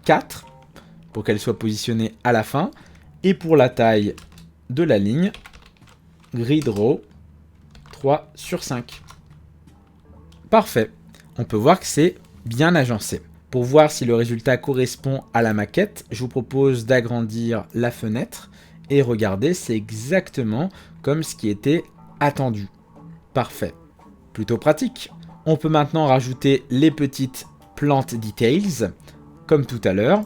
4, pour qu'elle soit positionnée à la fin. Et pour la taille de la ligne, grid row 3 sur 5. Parfait. On peut voir que c'est bien agencé. Pour voir si le résultat correspond à la maquette, je vous propose d'agrandir la fenêtre. Et regardez, c'est exactement comme ce qui était attendu. Parfait. Plutôt pratique. On peut maintenant rajouter les petites plant details, comme tout à l'heure.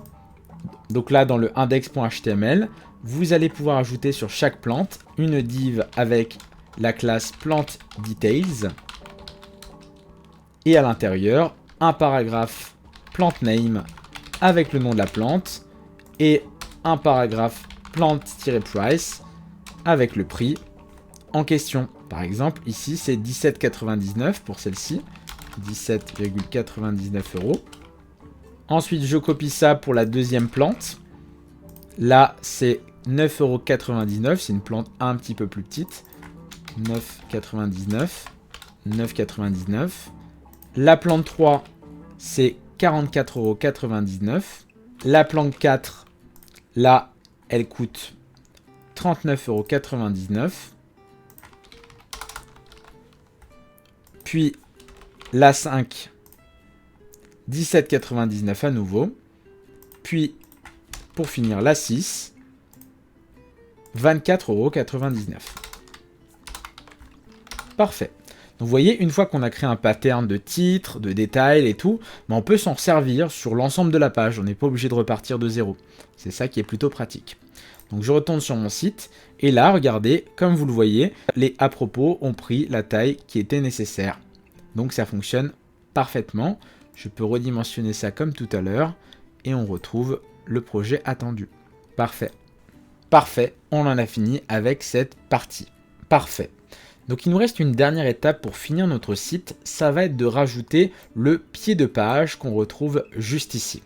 Donc là, dans le index.html, vous allez pouvoir ajouter sur chaque plante une div avec la classe plant details. Et à l'intérieur, un paragraphe plant name avec le nom de la plante et un paragraphe plant-price avec le prix en question. Par exemple, ici, c'est 17,99 pour celle-ci. 17,99 €. Ensuite, je copie ça pour la deuxième plante. Là, c'est 9,99 €. C'est une plante un petit peu plus petite. 9,99 €. 9,99 €. La plante 3, c'est 44,99 €. La plante 4, là, elle coûte 39,99 €. Puis la 5, 17,99 € à nouveau. Puis, pour finir, la 6, 24,99 €. Parfait. Donc vous voyez, une fois qu'on a créé un pattern de titre, de détails et tout, on peut s'en servir sur l'ensemble de la page. On n'est pas obligé de repartir de zéro. C'est ça qui est plutôt pratique. Donc je retourne sur mon site et là, regardez, comme vous le voyez, les à propos ont pris la taille qui était nécessaire. Donc ça fonctionne parfaitement. Je peux redimensionner ça comme tout à l'heure et on retrouve le projet attendu. Parfait. Parfait, on en a fini avec cette partie. Parfait. Donc il nous reste une dernière étape pour finir notre site, ça va être de rajouter le pied de page qu'on retrouve juste ici.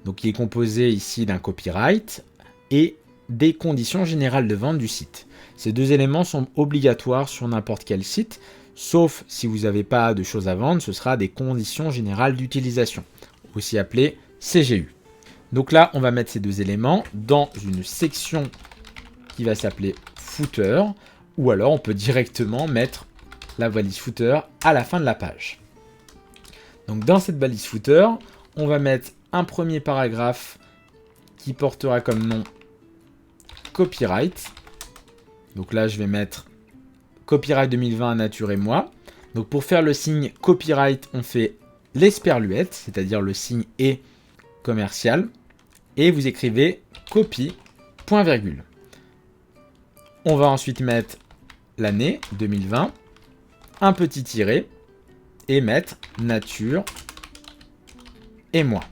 Donc il est composé ici d'un copyright et des conditions générales de vente du site. Ces deux éléments sont obligatoires sur n'importe quel site, sauf si vous n'avez pas de choses à vendre, ce sera des conditions générales d'utilisation, aussi appelées CGU. Donc là, on va mettre ces deux éléments dans une section qui va s'appeler footer, ou alors on peut directement mettre la balise footer à la fin de la page. Donc dans cette balise footer, on va mettre un premier paragraphe qui portera comme nom copyright. Donc là, je vais mettre copyright 2020 Nature et moi. Donc pour faire le signe copyright, on fait l'esperluette, c'est-à-dire le signe et commercial. Et vous écrivez copy, point virgule. On va ensuite mettre l'année 2020, un petit tiret, et mettre nature et moi.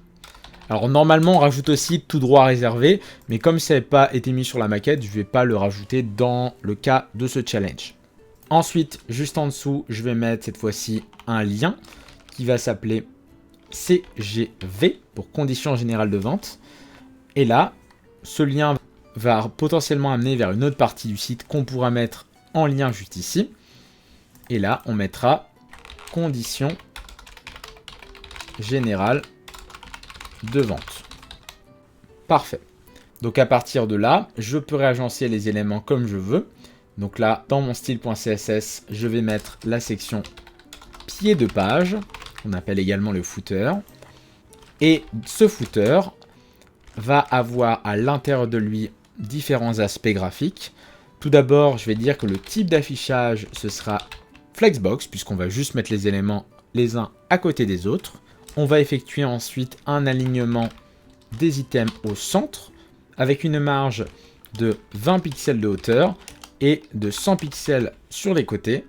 Alors normalement on rajoute aussi tout droit réservé, mais comme ça n'a pas été mis sur la maquette, je ne vais pas le rajouter dans le cas de ce challenge. Ensuite, juste en dessous, je vais mettre cette fois-ci un lien qui va s'appeler CGV pour conditions générales de vente. Et là, ce lien va potentiellement amener vers une autre partie du site qu'on pourra mettre en lien juste ici. Et là, on mettra conditions générales de vente. Parfait. Donc à partir de là, je peux réagencer les éléments comme je veux. Donc là, dans mon style.css, je vais mettre la section pied de page, qu'on appelle également le footer. Et ce footer va avoir à l'intérieur de lui différents aspects graphiques. Tout d'abord, je vais dire que le type d'affichage, ce sera Flexbox, puisqu'on va juste mettre les éléments les uns à côté des autres. On va effectuer ensuite un alignement des items au centre, avec une marge de 20 pixels de hauteur et de 100 pixels sur les côtés,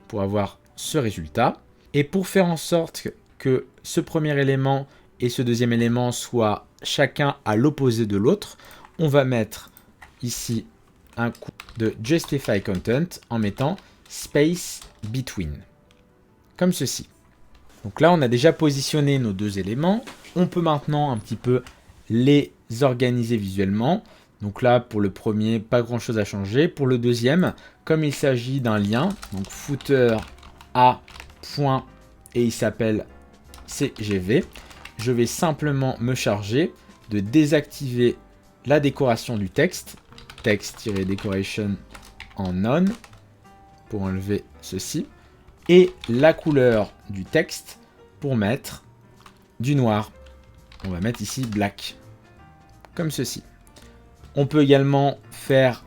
pour avoir ce résultat. Et pour faire en sorte que ce premier élément et ce deuxième élément soient chacun à l'opposé de l'autre, on va mettre ici un coup de Justify Content en mettant Space Between, comme ceci. Donc là, on a déjà positionné nos deux éléments. On peut maintenant un petit peu les organiser visuellement. Donc là, pour le premier, pas grand chose à changer. Pour le deuxième, comme il s'agit d'un lien, donc footer A point et il s'appelle CGV, je vais simplement me charger de désactiver la décoration du texte, text-decoration en none, pour enlever ceci, et la couleur du texte pour mettre du noir. On va mettre ici black, comme ceci. On peut également faire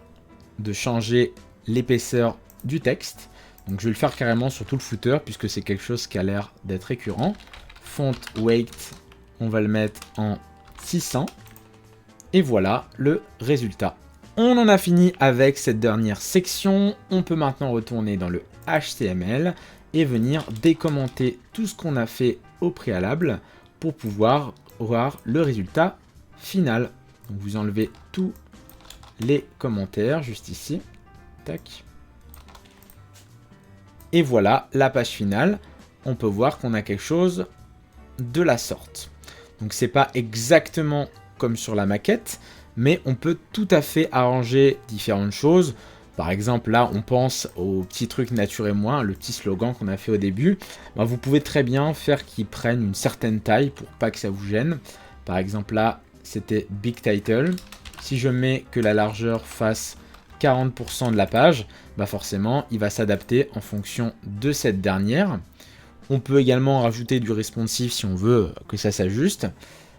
de changer l'épaisseur du texte. Donc je vais le faire carrément sur tout le footer puisque c'est quelque chose qui a l'air d'être récurrent. Font weight, on va le mettre en 600. Et voilà le résultat. On en a fini avec cette dernière section. On peut maintenant retourner dans le HTML et venir décommenter tout ce qu'on a fait au préalable pour pouvoir voir le résultat final. Donc vous enlevez tous les commentaires juste ici. Tac. Et voilà la page finale. On peut voir qu'on a quelque chose de la sorte. Donc c'est pas exactement comme sur la maquette, mais on peut tout à fait arranger différentes choses. Par exemple, là, on pense au petit truc Nature et moi, le petit slogan qu'on a fait au début. Ben, vous pouvez très bien faire qu'il prenne une certaine taille pour pas que ça vous gêne. Par exemple, là, c'était Big Title. Si je mets que la largeur fasse 40% de la page, bah forcément, il va s'adapter en fonction de cette dernière. On peut également rajouter du responsive si on veut que ça s'ajuste.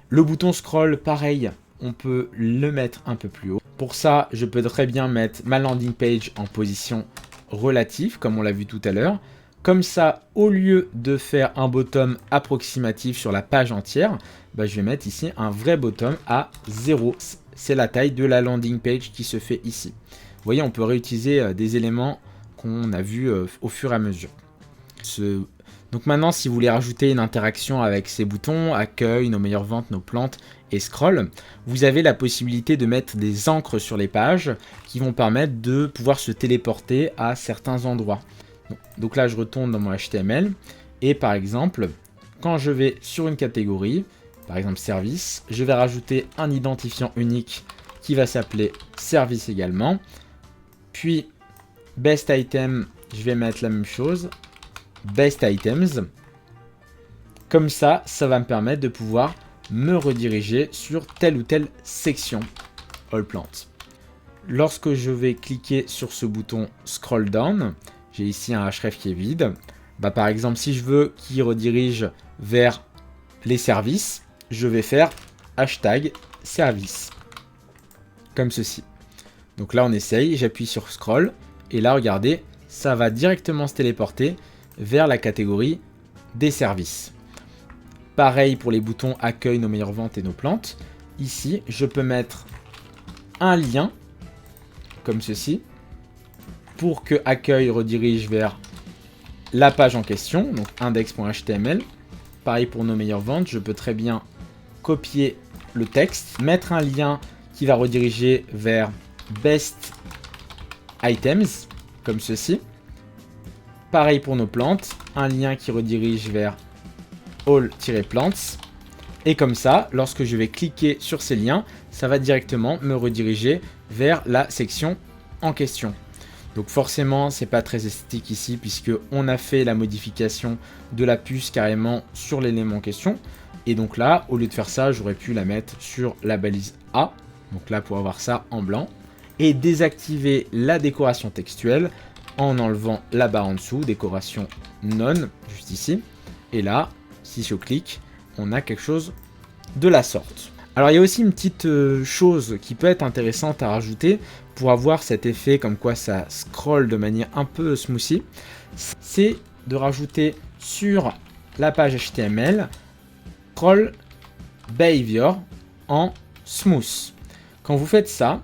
Le bouton scroll, pareil, on peut le mettre un peu plus haut. Pour ça, je peux très bien mettre ma landing page en position relative, comme on l'a vu tout à l'heure. Comme ça, au lieu de faire un bottom approximatif sur la page entière, je vais mettre ici un vrai bottom à 0. C'est la taille de la landing page qui se fait ici. Vous voyez, on peut réutiliser des éléments qu'on a vus au fur et à mesure. Donc maintenant, si vous voulez rajouter une interaction avec ces boutons, accueil, nos meilleures ventes, nos plantes et scroll, vous avez la possibilité de mettre des encres sur les pages qui vont permettre de pouvoir se téléporter à certains endroits. Donc là, je retourne dans mon HTML et par exemple, quand je vais sur une catégorie, par exemple service, je vais rajouter un identifiant unique qui va s'appeler service également. Puis best item, je vais mettre la même chose, best items. Comme ça, ça va me permettre de pouvoir me rediriger sur telle ou telle section all plant. Lorsque je vais cliquer sur ce bouton scroll down, j'ai ici un href qui est vide. Par exemple, si je veux qu'il redirige vers les services, je vais faire hashtag service. Comme ceci. Donc là, on essaye, j'appuie sur scroll. Et là, regardez, ça va directement se téléporter vers la catégorie des services. Pareil pour les boutons accueil, nos meilleures ventes et nos plantes. Ici, je peux mettre un lien, comme ceci, pour que accueil redirige vers la page en question, donc index.html. Pareil pour nos meilleures ventes, je peux très bien copier le texte, mettre un lien qui va rediriger vers best items, comme ceci. Pareil pour nos plantes, un lien qui redirige vers all-plants. Et comme ça, lorsque je vais cliquer sur ces liens, ça va directement me rediriger vers la section en question. Donc forcément, c'est pas très esthétique ici puisque on a fait la modification de la puce carrément sur l'élément en question. Et donc là, au lieu de faire ça, j'aurais pu la mettre sur la balise A. Donc là, pour avoir ça en blanc. Et désactiver la décoration textuelle en enlevant la barre en dessous, décoration none, juste ici. Et là, si je clique, on a quelque chose de la sorte. Alors il y a aussi une petite chose qui peut être intéressante à rajouter pour avoir cet effet comme quoi ça scroll de manière un peu smoothie. C'est de rajouter sur la page HTML scroll behavior en smooth. Quand vous faites ça,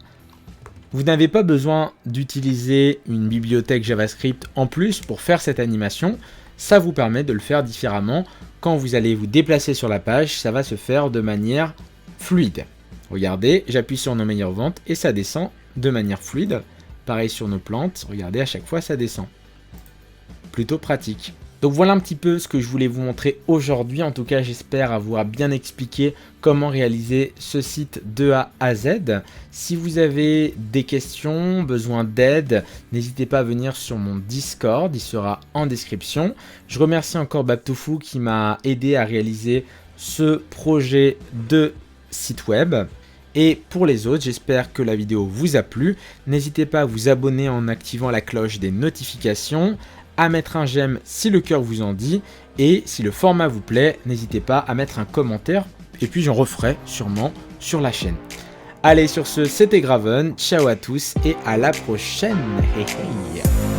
vous n'avez pas besoin d'utiliser une bibliothèque JavaScript en plus pour faire cette animation. Ça vous permet de le faire différemment. Quand vous allez vous déplacer sur la page, ça va se faire de manière fluide. Regardez, j'appuie sur nos meilleures ventes et ça descend de manière fluide. Pareil sur nos plantes, regardez, à chaque fois ça descend. Plutôt pratique. Donc voilà un petit peu ce que je voulais vous montrer aujourd'hui. En tout cas, j'espère avoir bien expliqué comment réaliser ce site de A à Z. Si vous avez des questions, besoin d'aide, n'hésitez pas à venir sur mon Discord, il sera en description. Je remercie encore Baptoufou qui m'a aidé à réaliser ce projet de site web. Et pour les autres, j'espère que la vidéo vous a plu. N'hésitez pas à vous abonner en activant la cloche des notifications, à mettre un j'aime si le cœur vous en dit, et si le format vous plaît, n'hésitez pas à mettre un commentaire, et puis j'en referai sûrement sur la chaîne. Allez, sur ce, c'était Graven, ciao à tous, et à la prochaine. Hey, hey.